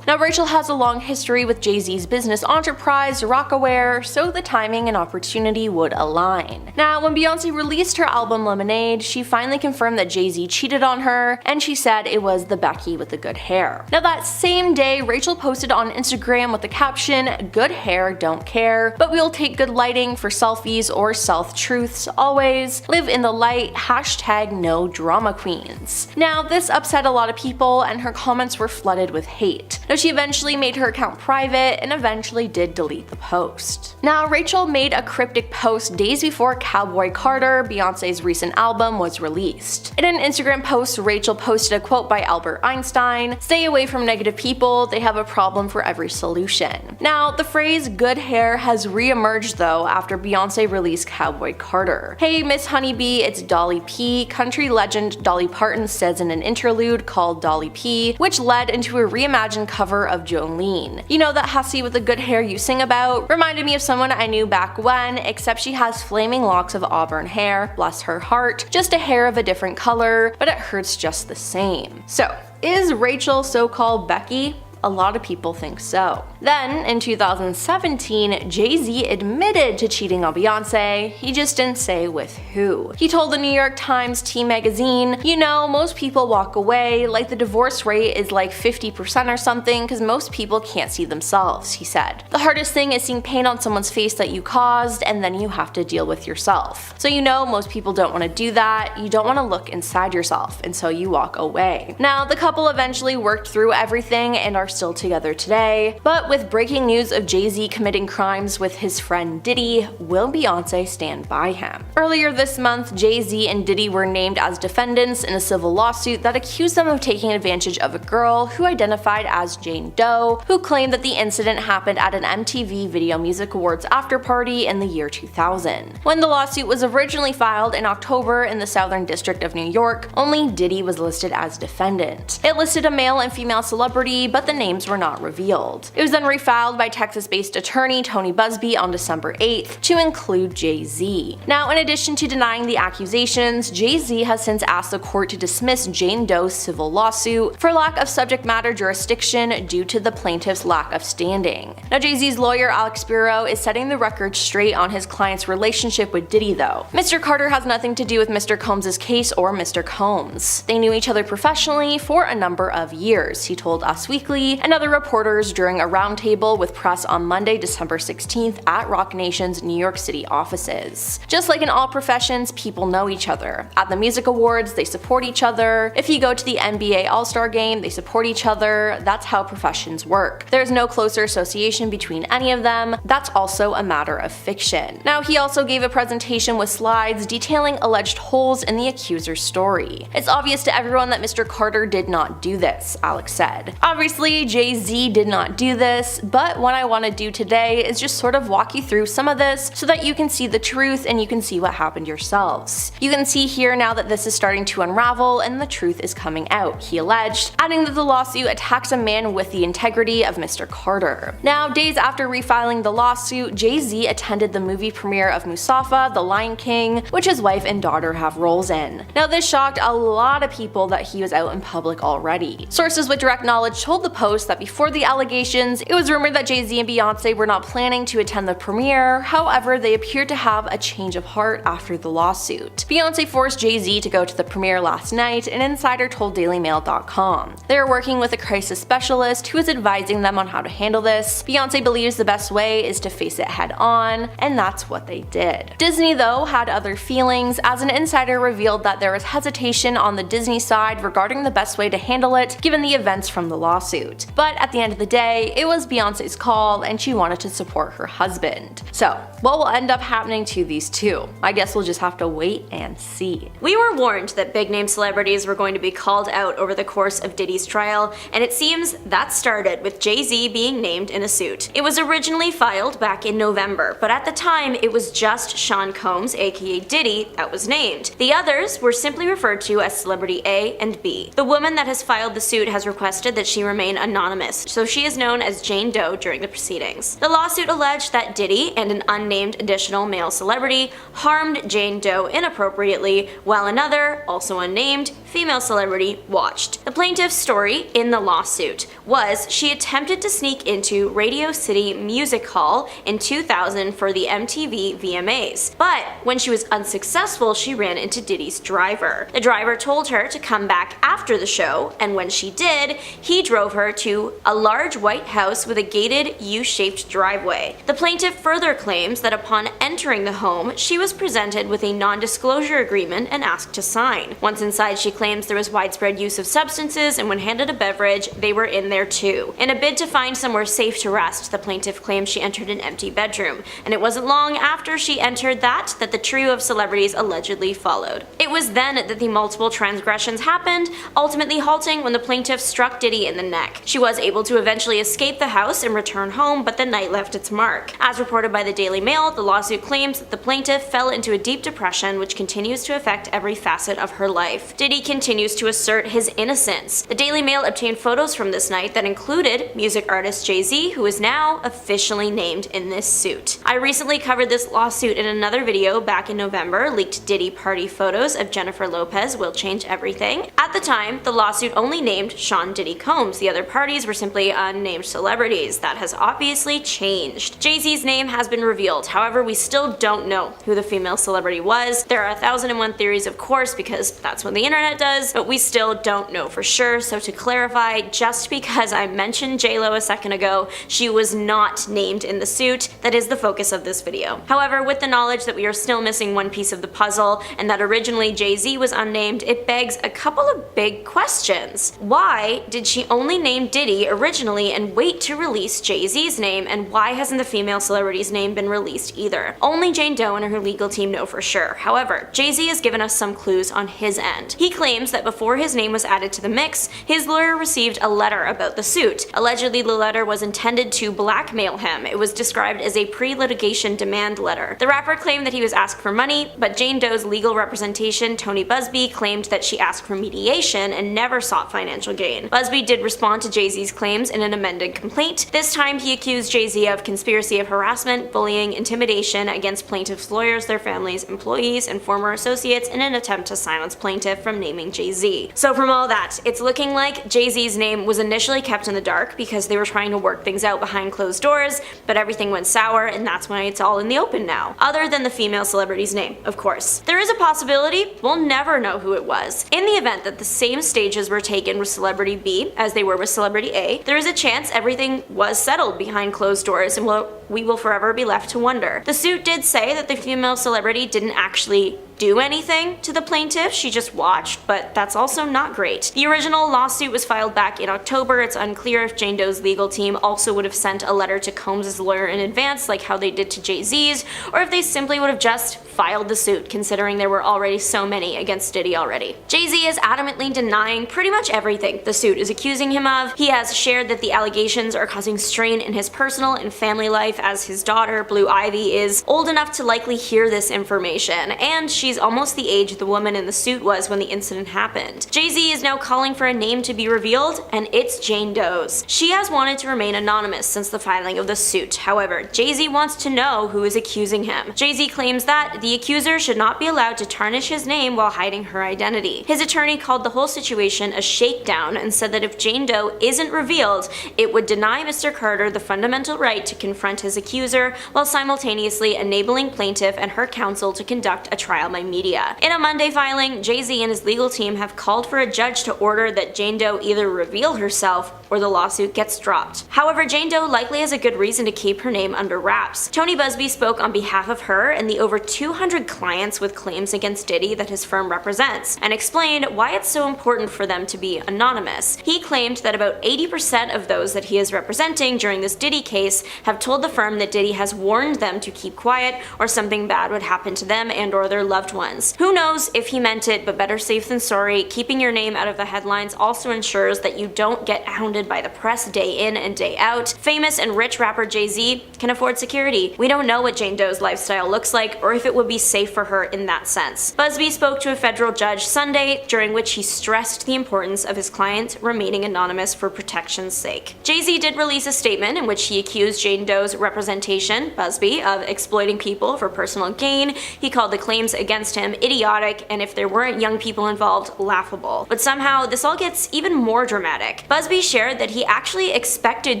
Now Rachel has a long history with Jay-Z's business enterprise, Rocawear, so the timing and opportunity would align. Now when Beyonce released her album Lemonade, she finally confirmed that Jay-Z cheated on her, and she said it was the Becky with the good hair. Now that same day, Rachel posted on Instagram with the caption, "Good hair, don't care, but we'll take good lighting for selfies or self-truths always, live in the light, hashtag no drama queens." Now this upset a lot of people, and her comments were flooded with hate. Now, she eventually made her account private and eventually did delete the post. Now, Rachel made a cryptic post days before Cowboy Carter, Beyonce's recent album, was released. In an Instagram post, Rachel posted a quote by Albert Einstein: "Stay away from negative people, they have a problem for every solution." Now, the phrase good hair has re-emerged though after Beyonce released Cowboy Carter. "Hey Miss Honeybee, it's Dolly P," country legend Dolly Parton says in an interlude called Dolly P, which led into a reimagined cover of Jolene. "You know that hussy with the good hair you sing about? Reminded me of someone I knew back when, except she has flaming locks of auburn hair, bless her heart, just a hair of a different color, but it hurts just the same." So, is Rachel so-called Becky? A lot of people think so. Then, in 2017, Jay-Z admitted to cheating on Beyonce, he just didn't say with who. He told the New York Times Teen magazine, "You know, most people walk away, like the divorce rate is like 50% or something because most people can't see themselves," he said. "The hardest thing is seeing pain on someone's face that you caused and then you have to deal with yourself. So you know most people don't want to do that, you don't want to look inside yourself, and so you walk away." Now, the couple eventually worked through everything and are still together today, but with breaking news of Jay-Z committing crimes with his friend Diddy, will Beyonce stand by him? Earlier this month, Jay-Z and Diddy were named as defendants in a civil lawsuit that accused them of taking advantage of a girl who identified as Jane Doe, who claimed that the incident happened at an MTV Video Music Awards after-party in the year 2000. When the lawsuit was originally filed in October in the Southern District of New York, only Diddy was listed as defendant. It listed a male and female celebrity, but the names were not revealed. It was then refiled by Texas-based attorney Tony Busby on December 8th to include Jay-Z. Now, in addition to denying the accusations, Jay-Z has since asked the court to dismiss Jane Doe's civil lawsuit for lack of subject matter jurisdiction due to the plaintiff's lack of standing. Now, Jay-Z's lawyer Alex Bureau is setting the record straight on his client's relationship with Diddy though. Mr. Carter has nothing to do with Mr. Combs' case or Mr. Combs. They knew each other professionally for a number of years, he told Us Weekly and other reporters during a roundtable with press on Monday, December 16th at Roc Nation's New York City offices. Just like in all professions, people know each other. At the music awards, they support each other. If you go to the NBA All-Star game, they support each other. That's how professions work. There's no closer association between any of them. That's also a matter of fiction. Now, he also gave a presentation with slides detailing alleged holes in the accuser's story. "It's obvious to everyone that Mr. Carter did not do this," Alex said. Obviously, Jay-Z did not do this, but what I want to do today is just sort of walk you through some of this so that you can see the truth and you can see what happened yourselves. You can see here now that this is starting to unravel and the truth is coming out, he alleged, adding that the lawsuit attacks a man with the integrity of Mr. Carter. Now, days after refiling the lawsuit, Jay-Z attended the movie premiere of Mustafa, The Lion King, which his wife and daughter have roles in. Now, this shocked a lot of people that he was out in public already. Sources with direct knowledge told the Post that before the allegations, it was rumored that Jay-Z and Beyonce were not planning to attend the premiere. However, they appeared to have a change of heart after the lawsuit. Beyonce forced Jay-Z to go to the premiere last night, an insider told DailyMail.com. They are working with a crisis specialist who is advising them on how to handle this. Beyonce believes the best way is to face it head on, and that's what they did. Disney, though, had other feelings, as an insider revealed that there was hesitation on the Disney side regarding the best way to handle it given the events from the lawsuit. But at the end of the day, it was Beyonce's call and she wanted to support her husband. So, what will end up happening to these two? I guess we'll just have to wait and see. We were warned that big-name celebrities were going to be called out over the course of Diddy's trial, and it seems that started with Jay-Z being named in a suit. It was originally filed back in November, but at the time it was just Sean Combs, aka Diddy, that was named. The others were simply referred to as Celebrity A and B. The woman that has filed the suit has requested that she remain anonymous, so she is known as Jane Doe during the proceedings. The lawsuit alleged that Diddy and an unnamed additional male celebrity harmed Jane Doe inappropriately, while another, also unnamed, female celebrity watched. The plaintiff's story in the lawsuit was she attempted to sneak into Radio City Music Hall in 2000 for the MTV VMAs, but when she was unsuccessful, she ran into Diddy's driver. The driver told her to come back after the show, and when she did, he drove her to a large white house with a gated U-shaped driveway. The plaintiff further claims that upon entering the home, she was presented with a non-disclosure agreement and asked to sign. Once inside, she claims there was widespread use of substances, and when handed a beverage, they were in there too. In a bid to find somewhere safe to rest, the plaintiff claimed she entered an empty bedroom, and it wasn't long after she entered that the trio of celebrities allegedly followed. It was then that the multiple transgressions happened, ultimately halting when the plaintiff struck Diddy in the neck. She was able to eventually escape the house and return home, but the night left its mark. As reported by the Daily Mail, the lawsuit claims that the plaintiff fell into a deep depression which continues to affect every facet of her life. Diddy continues to assert his innocence. The Daily Mail obtained photos from this night that included music artist Jay-Z, who is now officially named in this suit. I recently covered this lawsuit in another video back in November. Leaked Diddy party photos of Jennifer Lopez will change everything. At the time, the lawsuit only named Sean Diddy Combs. The other parties were simply unnamed celebrities. That has obviously changed. Jay-Z's name has been revealed. However, we still don't know who the female celebrity was. There are 1,001 theories, of course, because that's what the internet does, but we still don't know for sure. So to clarify, just because I mentioned J-Lo a second ago, she was not named in the suit. That is the focus of this video. However, with the knowledge that we are still missing one piece of the puzzle, and that originally Jay-Z was unnamed, it begs a couple of big questions. Why did she only name Diddy originally and wait to release Jay-Z's name, and why hasn't the female celebrity's name been released either? Only Jane Doe and her legal team know for sure. However, Jay-Z has given us some clues on his end. He claims that before his name was added to the mix, his lawyer received a letter about the suit. Allegedly, the letter was intended to blackmail him. It was described as a pre-litigation demand letter. The rapper claimed that he was asked for money, but Jane Doe's legal representation, Tony Busby, claimed that she asked for mediation and never sought financial gain. Busby did respond to Jay-Z's claims in an amended complaint. This time, he accused Jay-Z of conspiracy of harassment, bullying, intimidation against plaintiffs' lawyers, their families, employees, and former associates in an attempt to silence plaintiff from naming Jay-Z. So from all that, it's looking like Jay-Z's name was initially kept in the dark because they were trying to work things out behind closed doors, but everything went sour, and that's why it's all in the open now. Other than the female celebrity's name, of course. There is a possibility we'll never know who it was. In the event that the same stages were taken with celebrity B as they were with celebrity A, there is a chance everything was settled behind closed doors, and we will forever be left to wonder. The suit did say that the female celebrity didn't actually do anything to the plaintiff, she just watched, but that's also not great. The original lawsuit was filed back in October. It's unclear if Jane Doe's legal team also would have sent a letter to Combs' lawyer in advance like how they did to Jay-Z's, or if they simply would have just filed the suit considering there were already so many against Diddy already. Jay-Z is adamantly denying pretty much everything the suit is accusing him of. He has shared that the allegations are causing strain in his personal and family life, as his daughter, Blue Ivy, is old enough to likely hear this information, and she's almost the age the woman in the suit was when the incident happened. Jay-Z is now calling for a name to be revealed, and it's Jane Doe's. She has wanted to remain anonymous since the filing of the suit. However, Jay-Z wants to know who is accusing him. Jay-Z claims that the accuser should not be allowed to tarnish his name while hiding her identity. His attorney called the whole situation a shakedown and said that if Jane Doe isn't revealed, it would deny Mr. Carter the fundamental right to confront his accuser while simultaneously enabling plaintiff and her counsel to conduct a trial by media. In a Monday filing, Jay-Z and his legal team have called for a judge to order that Jane Doe either reveal herself or the lawsuit gets dropped. However, Jane Doe likely has a good reason to keep her name under wraps. Tony Busby spoke on behalf of her and the over 200 clients with claims against Diddy that his firm represents, and explained why it's so important for them to be anonymous. He claimed that about 80% of those that he is representing during this Diddy case have told the firm that Diddy has warned them to keep quiet or something bad would happen to them and or their loved ones. Who knows if he meant it, but better safe than sorry. Keeping your name out of the headlines also ensures that you don't get hounded by the press day in and day out. Famous and rich rapper Jay-Z can afford security. We don't know what Jane Doe's lifestyle looks like or if it would be safe for her in that sense. Busby spoke to a federal judge Sunday, during which he stressed the importance of his client remaining anonymous for protection's sake. Jay-Z did release a statement in which he accused Jane Doe's representation, Busby, of exploiting people for personal gain. He called the claims against him idiotic, and if there weren't young people involved, laughable. But somehow, this all gets even more dramatic. Busby shared that he actually expected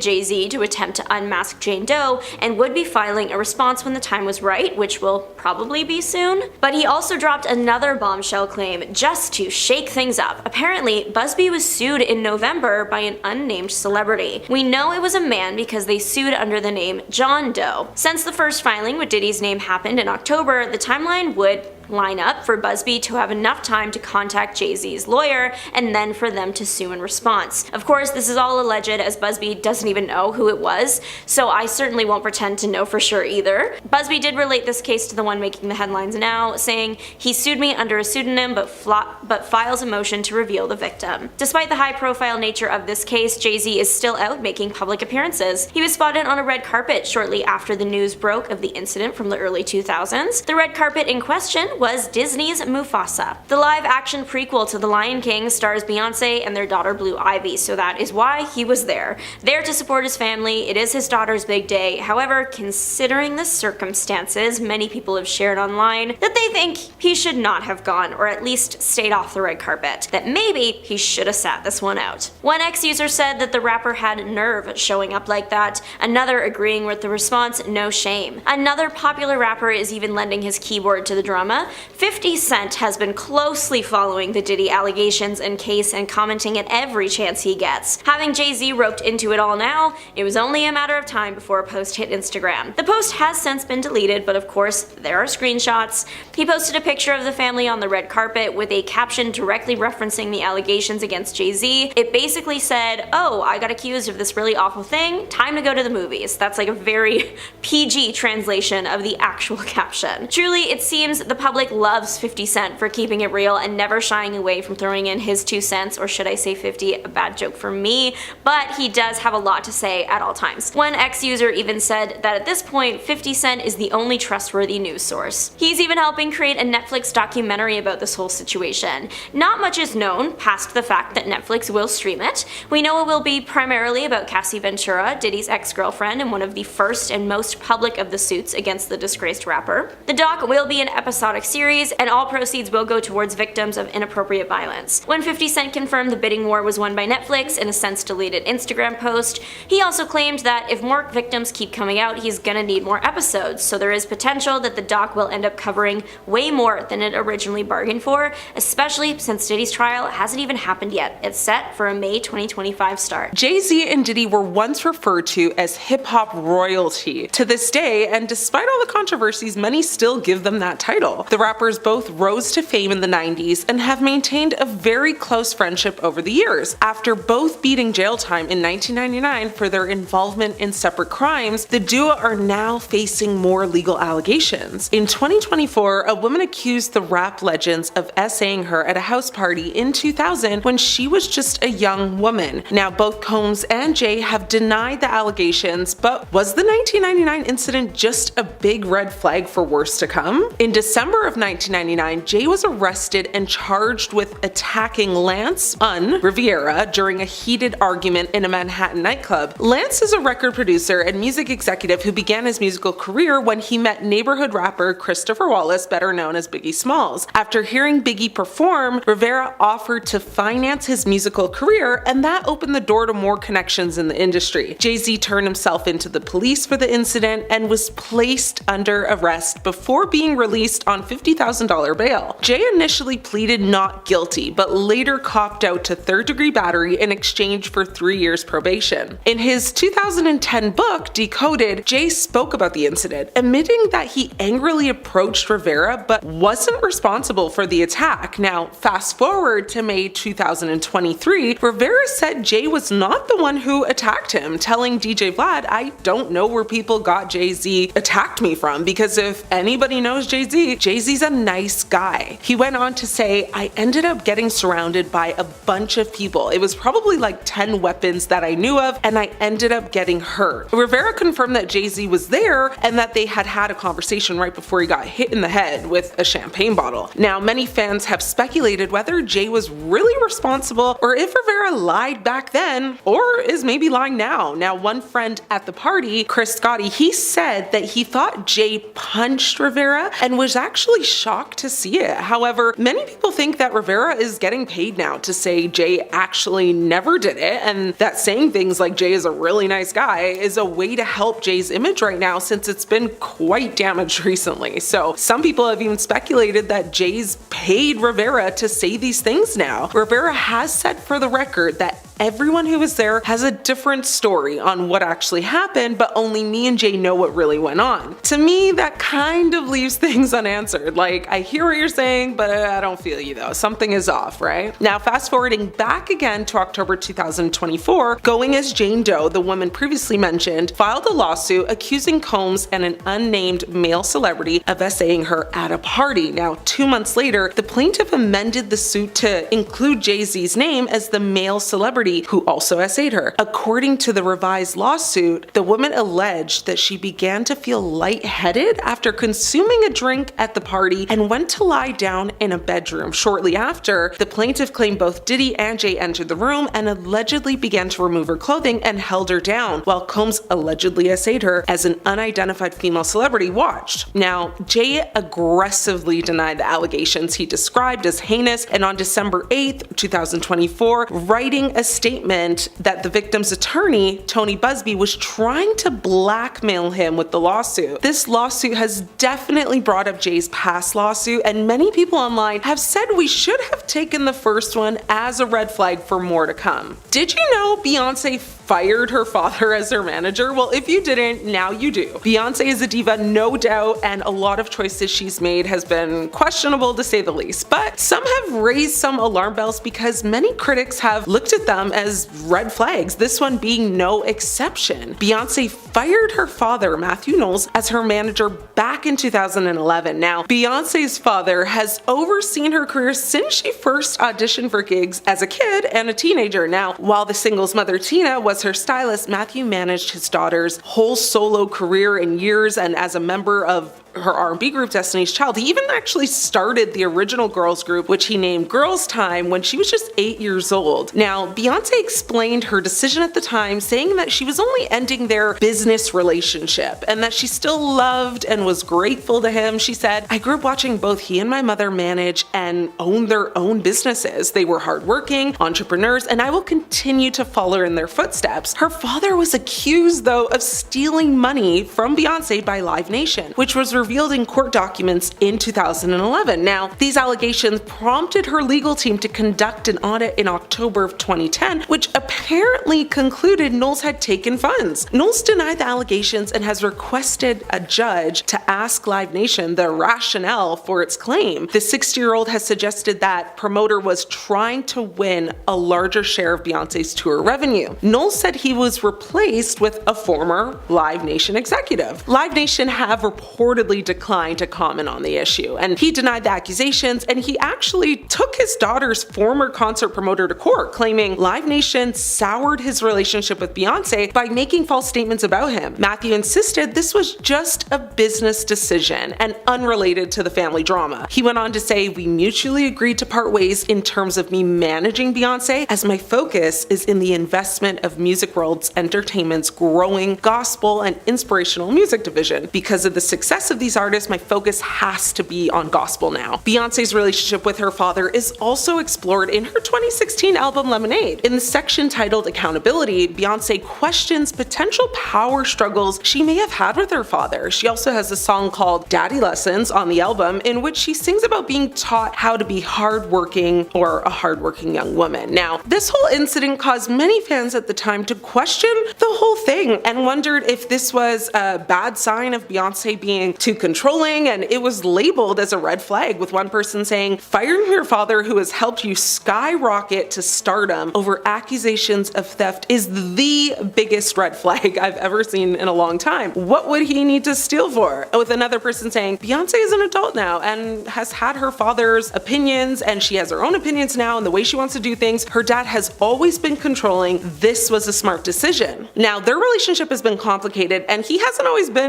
Jay-Z to attempt to unmask Jane Doe and would be filing a response when the time was right, which will probably be soon. But he also dropped another bombshell claim just to shake things up. Apparently, Busby was sued in November by an unnamed celebrity. We know it was a man because they sued under the name John Doe. Since the first filing with Diddy's name happened in October, the timeline would line up for Busby to have enough time to contact Jay-Z's lawyer and then for them to sue in response. Of course, this is all alleged as Busby doesn't even know who it was, so I certainly won't pretend to know for sure either. Busby did relate this case to the one making the headlines now, saying, "He sued me under a pseudonym but files a motion to reveal the victim." Despite the high-profile nature of this case, Jay-Z is still out making public appearances. He was spotted on a red carpet shortly after the news broke of the incident from the early 2000s. The red carpet in question was Disney's Mufasa. The live-action prequel to The Lion King stars Beyonce and their daughter Blue Ivy, so that is why he was there to support his family. It is his daughter's big day. However, considering the circumstances, many people have shared online that they think he should not have gone, or at least stayed off the red carpet, that maybe he should have sat this one out. One ex-user said that the rapper had nerve showing up like that, another agreeing with the response, "No shame." Another popular rapper is even lending his keyboard to the drama. 50 Cent has been closely following the Diddy allegations and case and commenting at every chance he gets. Having Jay-Z roped into it all now, it was only a matter of time before a post hit Instagram. The post has since been deleted, but of course, there are screenshots. He posted a picture of the family on the red carpet with a caption directly referencing the allegations against Jay-Z. It basically said, "Oh, I got accused of this really awful thing, time to go to the movies." That's like a very PG translation of the actual caption. Truly, it seems the public loves 50 Cent for keeping it real and never shying away from throwing in his 2 cents, or should I say 50, a bad joke for me, but he does have a lot to say at all times. One ex-user even said that at this point, 50 Cent is the only trustworthy news source. He's even helping create a Netflix documentary about this whole situation. Not much is known past the fact that Netflix will stream it. We know it will be primarily about Cassie Ventura, Diddy's ex-girlfriend and one of the first and most public of the suits against the disgraced rapper. The doc will be an episodic series, and all proceeds will go towards victims of inappropriate violence. When 50 Cent confirmed the bidding war was won by Netflix in a since deleted Instagram post, he also claimed that if more victims keep coming out, he's gonna need more episodes, so there is potential that the doc will end up covering way more than it originally bargained for, especially since Diddy's trial hasn't even happened yet. It's set for a May 2025 start. Jay-Z and Diddy were once referred to as hip-hop royalty to this day, and despite all the controversies, many still give them that title. The rappers both rose to fame in the 90s and have maintained a very close friendship over the years. After both beating jail time in 1999 for their involvement in separate crimes, the duo are now facing more legal allegations. In 2024, a woman accused the rap legends of essaying her at a house party in 2000 when she was just a young woman. Now, both Combs and Jay have denied the allegations, but was the 1999 incident just a big red flag for worse to come? In December of 1999, Jay was arrested and charged with attacking Lance Rivera during a heated argument in a Manhattan nightclub. Lance is a record producer and music executive who began his musical career when he met neighborhood rapper Christopher Wallace, better known as Biggie Smalls. After hearing Biggie perform, Rivera offered to finance his musical career, and that opened the door to more connections in the industry. Jay-Z turned himself into the police for the incident and was placed under arrest before being released on $50,000 bail. Jay initially pleaded not guilty, but later copped out to third-degree battery in exchange for 3 years probation. In his 2010 book, Decoded, Jay spoke about the incident, admitting that he angrily approached Rivera but wasn't responsible for the attack. Now, fast forward to May 2023, Rivera said Jay was not the one who attacked him, telling DJ Vlad, "I don't know where people got Jay-Z attacked me from, because if anybody knows Jay-Z, Jay-Z's a nice guy." He went on to say, "I ended up getting surrounded by a bunch of people. It was probably like 10 weapons that I knew of, and I ended up getting hurt." Rivera confirmed that Jay-Z was there and that they had had a conversation right before he got hit in the head with a champagne bottle. Now, many fans have speculated whether Jay was really responsible or if Rivera lied back then or is maybe lying now. Now, one friend at the party, Chris Scotti, he said that he thought Jay punched Rivera and was actually shocked to see it. However, many people think that Rivera is getting paid now to say Jay actually never did it, and that saying things like Jay is a really nice guy is a way to help Jay's image right now, since it's been quite damaged recently. So some people have even speculated that Jay's paid Rivera to say these things now. Rivera has said for the record that everyone who was there has a different story on what actually happened, but only me and Jay know what really went on. To me, that kind of leaves things unanswered. Like, I hear what you're saying, but I don't feel you though. Something is off, right? Now, fast forwarding back again to October 2024, going as Jane Doe, the woman previously mentioned, filed a lawsuit accusing Combs and an unnamed male celebrity of essaying her at a party. Now, 2 months later, the plaintiff amended the suit to include Jay-Z's name as the male celebrity who also essayed her. According to the revised lawsuit, the woman alleged that she began to feel lightheaded after consuming a drink at the party and went to lie down in a bedroom. Shortly after, the plaintiff claimed both Diddy and Jay entered the room and allegedly began to remove her clothing and held her down, while Combs allegedly essayed her as an unidentified female celebrity watched. Now, Jay aggressively denied the allegations he described as heinous, and on December 8th, 2024, writing a statement that the victim's attorney, Tony Busby, was trying to blackmail him with the lawsuit. This lawsuit has definitely brought up Jay's past lawsuit, and many people online have said we should have taken the first one as a red flag for more to come. Did you know Beyonce fired her father as her manager? Well, if you didn't, now you do. Beyonce is a diva, no doubt, and a lot of choices she's made has been questionable to say the least, but some have raised some alarm bells because many critics have looked at them as red flags, this one being no exception. Beyonce fired her father, Matthew Knowles, as her manager back in 2011. Now, Beyonce's father has overseen her career since she first auditioned for gigs as a kid and a teenager. Now, while the singles mother Tina was her stylist, Matthew managed his daughter's whole solo career in years, and as a member of her R&B group Destiny's Child, he even actually started the original girls group, which he named Girls Time, when she was just 8 years old. Now, Beyonce explained her decision at the time, saying that she was only ending their business relationship and that she still loved and was grateful to him. She said, "I grew up watching both he and my mother manage and own their own businesses. They were hardworking entrepreneurs, and I will continue to follow in their footsteps." Her father was accused, though, of stealing money from Beyonce by Live Nation, which was revealed in court documents in 2011. Now, these allegations prompted her legal team to conduct an audit in October of 2010, which apparently concluded Knowles had taken funds. Knowles denied the allegations and has requested a judge to ask Live Nation the rationale for its claim. The 60-year-old has suggested that promoter was trying to win a larger share of Beyonce's tour revenue. Knowles said he was replaced with a former Live Nation executive. Live Nation have reportedly declined to comment on the issue, and he denied the accusations, and he actually took his daughter's former concert promoter to court, claiming Live Nation soured his relationship with Beyonce by making false statements about him. Matthew insisted this was just a business decision and unrelated to the family drama. He went on to say, "We mutually agreed to part ways in terms of me managing Beyonce, as my focus is in the investment of Music World's Entertainment's growing gospel and inspirational music division. Because of the success of these artists, my focus has to be on gospel now." Beyonce's relationship with her father is also explored in her 2016 album Lemonade. In the section titled Accountability, Beyonce questions potential power struggles she may have had with her father. She also has a song called Daddy Lessons on the album, in which she sings about being taught how to be hardworking, or a hardworking young woman. Now, this whole incident caused many fans at the time to question the whole thing and wondered if this was a bad sign of Beyonce being too controlling, and it was labeled as a red flag, with one person saying, "Firing your father who has helped you skyrocket to stardom over accusations of theft is the biggest red flag I've ever seen in a long time. What would he need to steal for?" With another person saying, "Beyonce is an adult now and has had her father's opinions, and she has her own opinions now and the way she wants to do things. Her dad has always been controlling. This was a smart decision." Now, their relationship has been complicated, and he hasn't always been,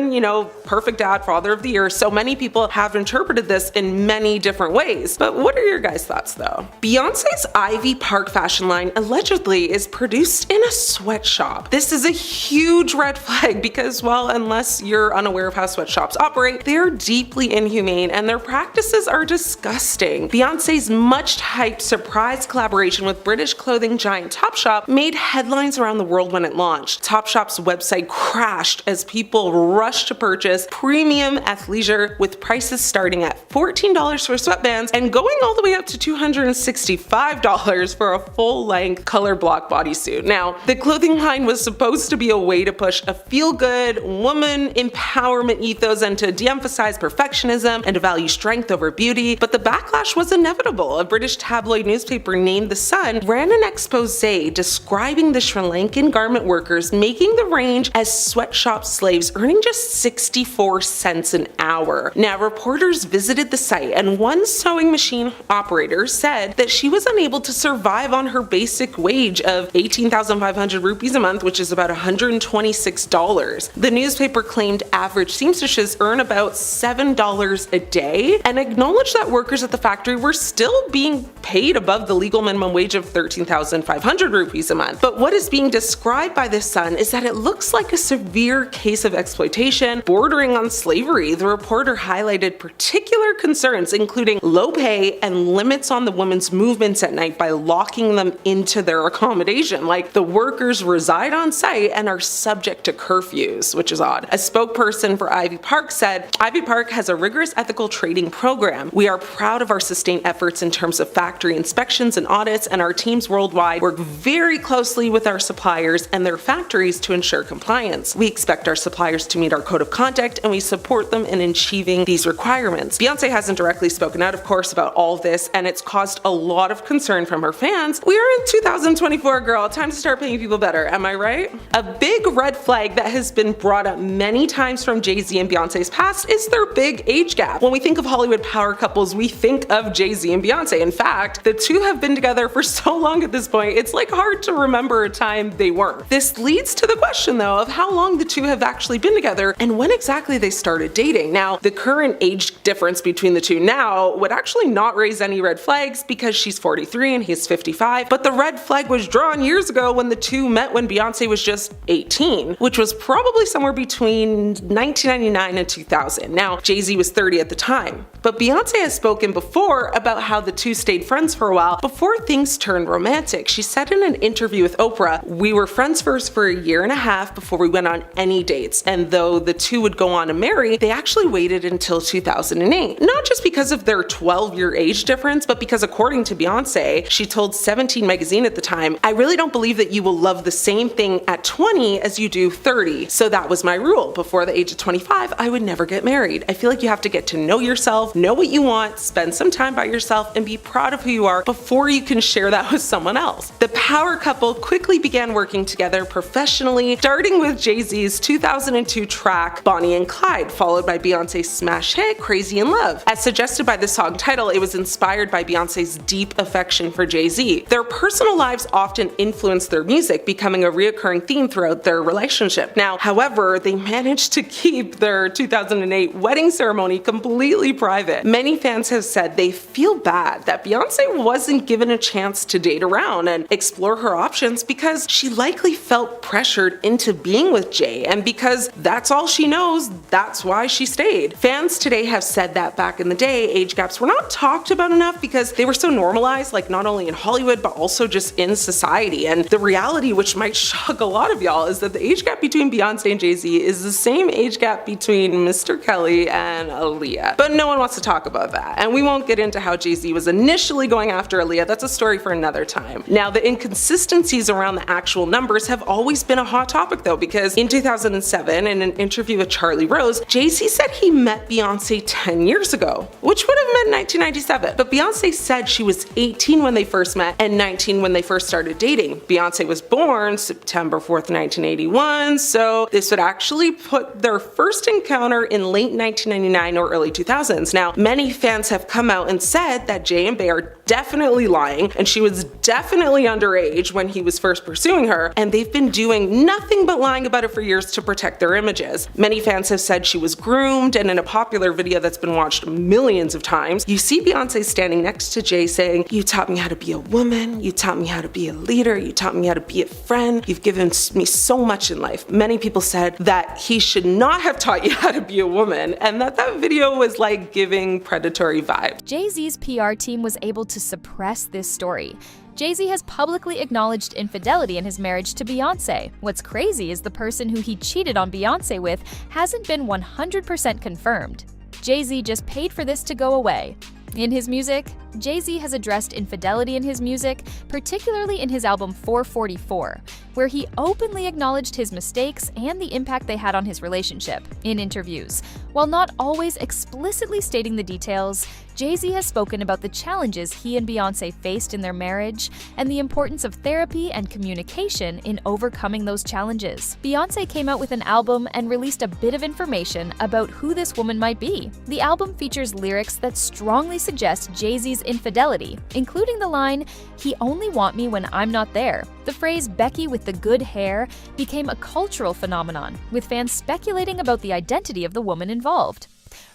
perfect dad, father of the year, so many people have interpreted this in many different ways. But what are your guys' thoughts though? Beyonce's Ivy Park fashion line allegedly is produced in a sweatshop. This is a huge red flag because, well, unless you're unaware of how sweatshops operate, they're deeply inhumane and their practices are disgusting. Beyonce's much hyped surprise collaboration with British clothing giant Topshop made headlines around the world when it launched. Topshop's website crashed as people rushed to purchase premium athleisure with prices starting at $14 for sweatbands and going all the way up to $265 for a full-length color block bodysuit. Now, the clothing line was supposed to be a way to push a feel-good woman empowerment ethos and to de-emphasize perfectionism and to value strength over beauty, but the backlash was inevitable. A British tabloid newspaper named The Sun ran an expose describing the Sri Lankan garment workers making the range as sweatshop slaves, earning just 64 cents an hour. Now, reporters visited the site and one sewing machine operator said that she was unable to survive on her basic wage of 18,500 rupees a month, which is about $126. The newspaper claimed average seamstresses earn about $7 a day and acknowledged that workers at the factory were still being paid above the legal minimum wage of 13,500 rupees a month. But what is being described by The Sun is that it looks like a severe case of exploitation bordering on slavery. The reporter highlighted particular concerns, including low pay and limits on the women's movements at night by locking them into their accommodation. Like, the workers reside on site and are subject to curfews, which is odd. A spokesperson for Ivy Park said, "Ivy Park has a rigorous ethical trading program. We are proud of our sustained efforts in terms of factory inspections and audits, and our teams worldwide work very closely with our suppliers and their factories to ensure compliance. We expect our suppliers to meet our code of conduct, and we support them in achieving these requirements." Beyonce hasn't directly spoken out, of course, about all of this, and it's caused a lot of concern from her fans. We are in 2024, girl. Time to start paying people better, am I right? A big red flag that has been brought up many times from Jay-Z and Beyonce's past is their big age gap. When we think of Hollywood power couples, we think of Jay-Z and Beyonce. In fact, the two have been together for so long at this point, it's like hard to remember a time they weren't. This leads to the question, though, of how long the two have actually been together and when exactly they started dating. Now, the current age difference between the two now would actually not raise any red flags because she's 43 and he's 55, but the red flag was drawn years ago when the two met when Beyonce was just 18, which was probably somewhere between 1999 and 2000. Now, Jay-Z was 30 at the time, but Beyonce has spoken before about how the two stayed friends for a while before things turned romantic. She said in an interview with Oprah, "We were friends first for a year and a half before we went on any dates, and though the two would go on to marry, they actually waited until 2008. Not just because of their 12-year age difference, but because according to Beyonce, she told 17 magazine at the time, "I really don't believe that you will love the same thing at 20 as you do 30. So that was my rule. Before the age of 25, I would never get married. I feel like you have to get to know yourself, know what you want, spend some time by yourself, and be proud of who you are before you can share that with someone else." The power couple quickly began working together professionally, starting with Jay-Z's 2002 track Bonnie and Clyde, followed by Beyonce's smash hit Crazy in Love. As suggested by the song title, it was inspired by Beyonce's deep affection for Jay-Z. Their personal lives often influenced their music, becoming a reoccurring theme throughout their relationship. Now, however, they managed to keep their 2008 wedding ceremony completely private. Many fans have said they feel bad that Beyonce wasn't given a chance to date around and explore her options because she likely felt pressured into being with Jay, and because that's all she knows, that's why she stayed. Fans today have said that back in the day, age gaps were not talked about enough because they were so normalized, like not only in Hollywood but also just in society. And the reality, which might shock a lot of y'all, is that the age gap between Beyonce and Jay-Z is the same age gap between Mr. Kelly and Aaliyah. But no one wants to talk about that, and we won't get into how Jay-Z was initially going after Aaliyah. That's a story for another time. Now, the inconsistencies around the actual numbers have always been a hot topic though, because in 2007, in an interview with Charlie Rose, Jay-Z said he met Beyonce 10 years ago, which would have meant 1997. But Beyonce said she was 18 when they first met and 19 when they first started dating. Beyonce was born September 4th, 1981, so this would actually put their first encounter in late 1999 or early 2000s. Now, many fans have come out and said that Jay and Bey are definitely lying, and she was definitely underage when he was first pursuing her, and they've been doing nothing but lying about it for years to protect their images. Many fans have said she was groomed, and in a popular video that's been watched millions of times, you see Beyonce standing next to Jay saying, "You taught me how to be a woman, you taught me how to be a leader, you taught me how to be a friend, you've given me so much in life." Many people said that he should not have taught you how to be a woman, and that video was like giving predatory vibes. Jay-Z's PR team was able to suppress this story. Jay-Z has publicly acknowledged infidelity in his marriage to Beyoncé. What's crazy is the person who he cheated on Beyoncé with hasn't been 100% confirmed. Jay-Z just paid for this to go away. In his music, Jay-Z has addressed infidelity in his music, particularly in his album 444, where he openly acknowledged his mistakes and the impact they had on his relationship in interviews. While not always explicitly stating the details, Jay-Z has spoken about the challenges he and Beyoncé faced in their marriage and the importance of therapy and communication in overcoming those challenges. Beyoncé came out with an album and released a bit of information about who this woman might be. The album features lyrics that strongly suggest Jay-Z's infidelity, including the line, "He only want me when I'm not there." The phrase "Becky with the good hair" became a cultural phenomenon, with fans speculating about the identity of the woman involved.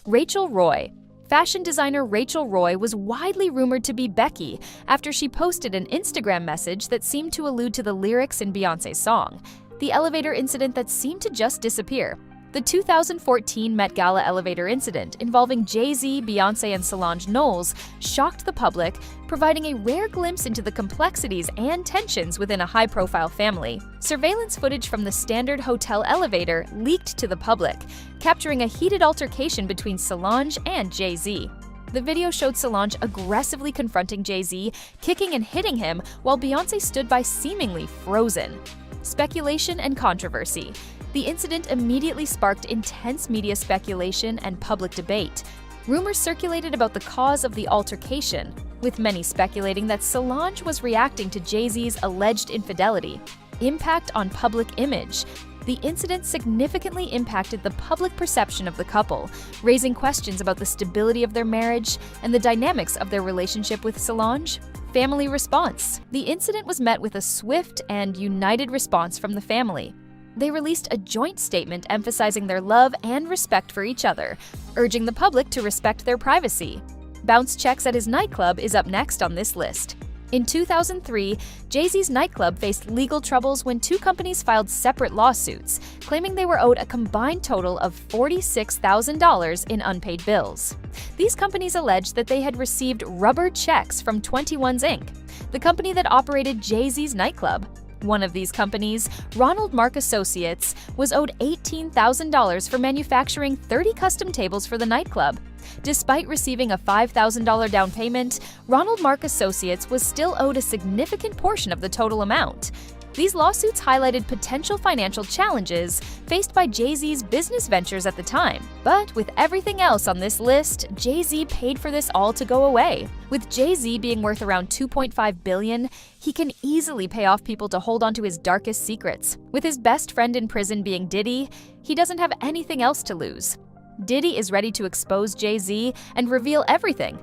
Rachel Roy. Fashion designer Rachel Roy was widely rumored to be Becky after she posted an Instagram message that seemed to allude to the lyrics in Beyoncé's song, the elevator incident that seemed to just disappear. The 2014 Met Gala elevator incident involving Jay-Z, Beyoncé, and Solange Knowles shocked the public, providing a rare glimpse into the complexities and tensions within a high-profile family. Surveillance footage from the Standard Hotel elevator leaked to the public, capturing a heated altercation between Solange and Jay-Z. The video showed Solange aggressively confronting Jay-Z, kicking and hitting him, while Beyoncé stood by seemingly frozen. Speculation and controversy. The incident immediately sparked intense media speculation and public debate. Rumors circulated about the cause of the altercation, with many speculating that Solange was reacting to Jay-Z's alleged infidelity. Impact on public image. The incident significantly impacted the public perception of the couple, raising questions about the stability of their marriage and the dynamics of their relationship with Solange. Family response. The incident was met with a swift and united response from the family. They released a joint statement emphasizing their love and respect for each other, urging the public to respect their privacy. Bounce checks at his nightclub is up next on this list. In 2003, Jay-Z's nightclub faced legal troubles when two companies filed separate lawsuits, claiming they were owed a combined total of $46,000 in unpaid bills. These companies alleged that they had received rubber checks from 21's Inc., the company that operated Jay-Z's nightclub. One of these companies, Ronald Mark Associates, was owed $18,000 for manufacturing 30 custom tables for the nightclub. Despite receiving a $5,000 down payment, Ronald Mark Associates was still owed a significant portion of the total amount. These lawsuits highlighted potential financial challenges faced by Jay-Z's business ventures at the time. But with everything else on this list, Jay-Z paid for this all to go away. With Jay-Z being worth around $2.5 billion, he can easily pay off people to hold on to his darkest secrets. With his best friend in prison being Diddy, he doesn't have anything else to lose. Diddy is ready to expose Jay-Z and reveal everything.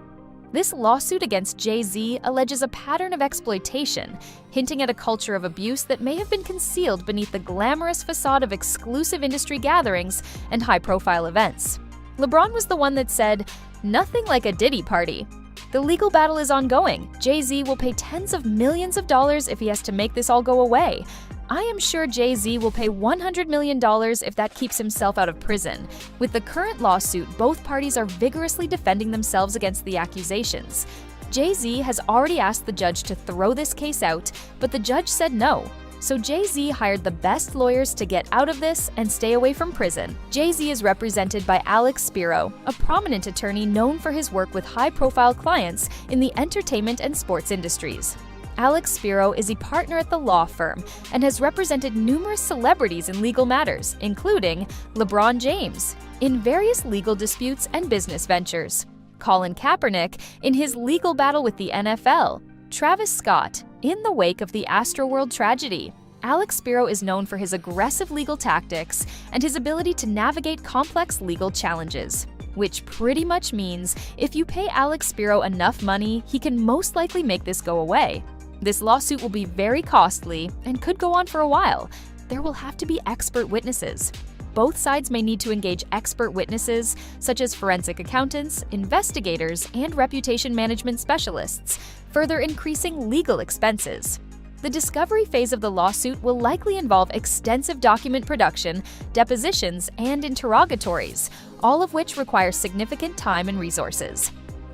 This lawsuit against Jay-Z alleges a pattern of exploitation, hinting at a culture of abuse that may have been concealed beneath the glamorous facade of exclusive industry gatherings and high-profile events. LeBron was the one that said, "Nothing like a Diddy party." The legal battle is ongoing. Jay-Z will pay tens of millions of dollars if he has to make this all go away. I am sure Jay-Z will pay $100 million if that keeps himself out of prison. With the current lawsuit, both parties are vigorously defending themselves against the accusations. Jay-Z has already asked the judge to throw this case out, but the judge said no. So Jay-Z hired the best lawyers to get out of this and stay away from prison. Jay-Z is represented by Alex Spiro, a prominent attorney known for his work with high-profile clients in the entertainment and sports industries. Alex Spiro is a partner at the law firm and has represented numerous celebrities in legal matters, including LeBron James, in various legal disputes and business ventures, Colin Kaepernick in his legal battle with the NFL, Travis Scott in the wake of the Astroworld tragedy. Alex Spiro is known for his aggressive legal tactics and his ability to navigate complex legal challenges, which pretty much means if you pay Alex Spiro enough money, he can most likely make this go away. This lawsuit will be very costly and could go on for a while. There will have to be expert witnesses. Both sides may need to engage expert witnesses, such as forensic accountants, investigators, and reputation management specialists, further increasing legal expenses. The discovery phase of the lawsuit will likely involve extensive document production, depositions, and interrogatories, all of which require significant time and resources.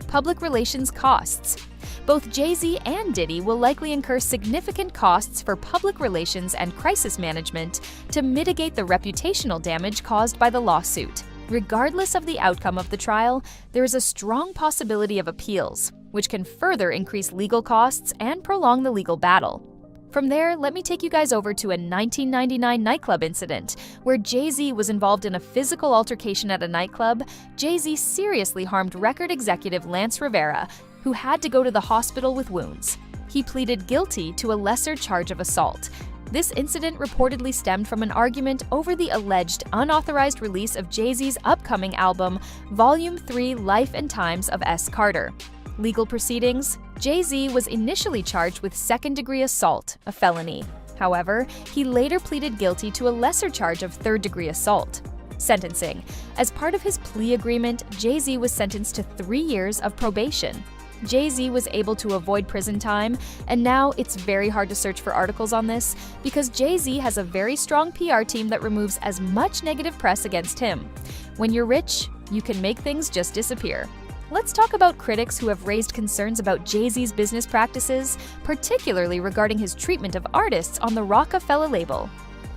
Public relations costs. Both Jay-Z and Diddy will likely incur significant costs for public relations and crisis management to mitigate the reputational damage caused by the lawsuit. Regardless of the outcome of the trial, there is a strong possibility of appeals, which can further increase legal costs and prolong the legal battle. From there, let me take you guys over to a 1999 nightclub incident where Jay-Z was involved in a physical altercation at a nightclub. Jay-Z seriously harmed record executive Lance Rivera, who had to go to the hospital with wounds. He pleaded guilty to a lesser charge of assault. This incident reportedly stemmed from an argument over the alleged unauthorized release of Jay-Z's upcoming album, Volume 3 Life and Times of S. Carter. Legal proceedings: Jay-Z was initially charged with second-degree assault, a felony. However, he later pleaded guilty to a lesser charge of third-degree assault. Sentencing: as part of his plea agreement, Jay-Z was sentenced to 3 years of probation. Jay-Z was able to avoid prison time, and now it's very hard to search for articles on this because Jay-Z has a very strong PR team that removes as much negative press against him. When you're rich, you can make things just disappear. Let's talk about critics who have raised concerns about Jay-Z's business practices, particularly regarding his treatment of artists on the Rockefeller label.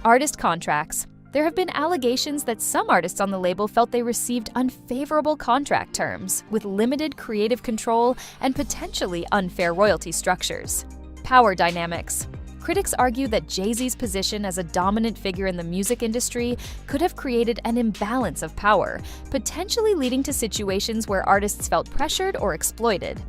Artist contracts. There have been allegations that some artists on the label felt they received unfavorable contract terms, with limited creative control and potentially unfair royalty structures. Power dynamics. Critics argue that Jay-Z's position as a dominant figure in the music industry could have created an imbalance of power, potentially leading to situations where artists felt pressured or exploited.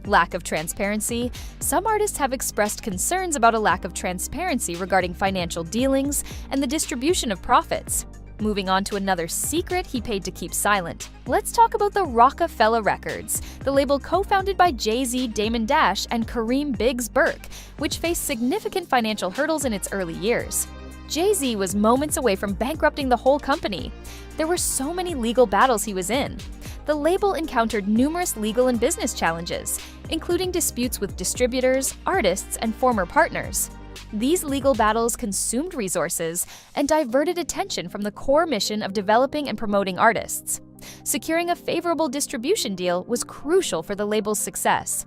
Lack of transparency. Some artists have expressed concerns about a lack of transparency regarding financial dealings and the distribution of profits. Moving on to another secret he paid to keep silent. Let's talk about the Rockefeller Records, the label co-founded by Jay-Z, Damon Dash, and Kareem "Biggs" Burke, which faced significant financial hurdles in its early years. Jay-Z was moments away from bankrupting the whole company. There were so many legal battles he was in. The label encountered numerous legal and business challenges, including disputes with distributors, artists, and former partners. These legal battles consumed resources and diverted attention from the core mission of developing and promoting artists. Securing a favorable distribution deal was crucial for the label's success.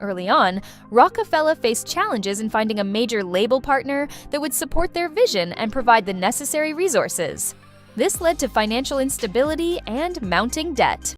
Early on, Rockefeller faced challenges in finding a major label partner that would support their vision and provide the necessary resources. This led to financial instability and mounting debt.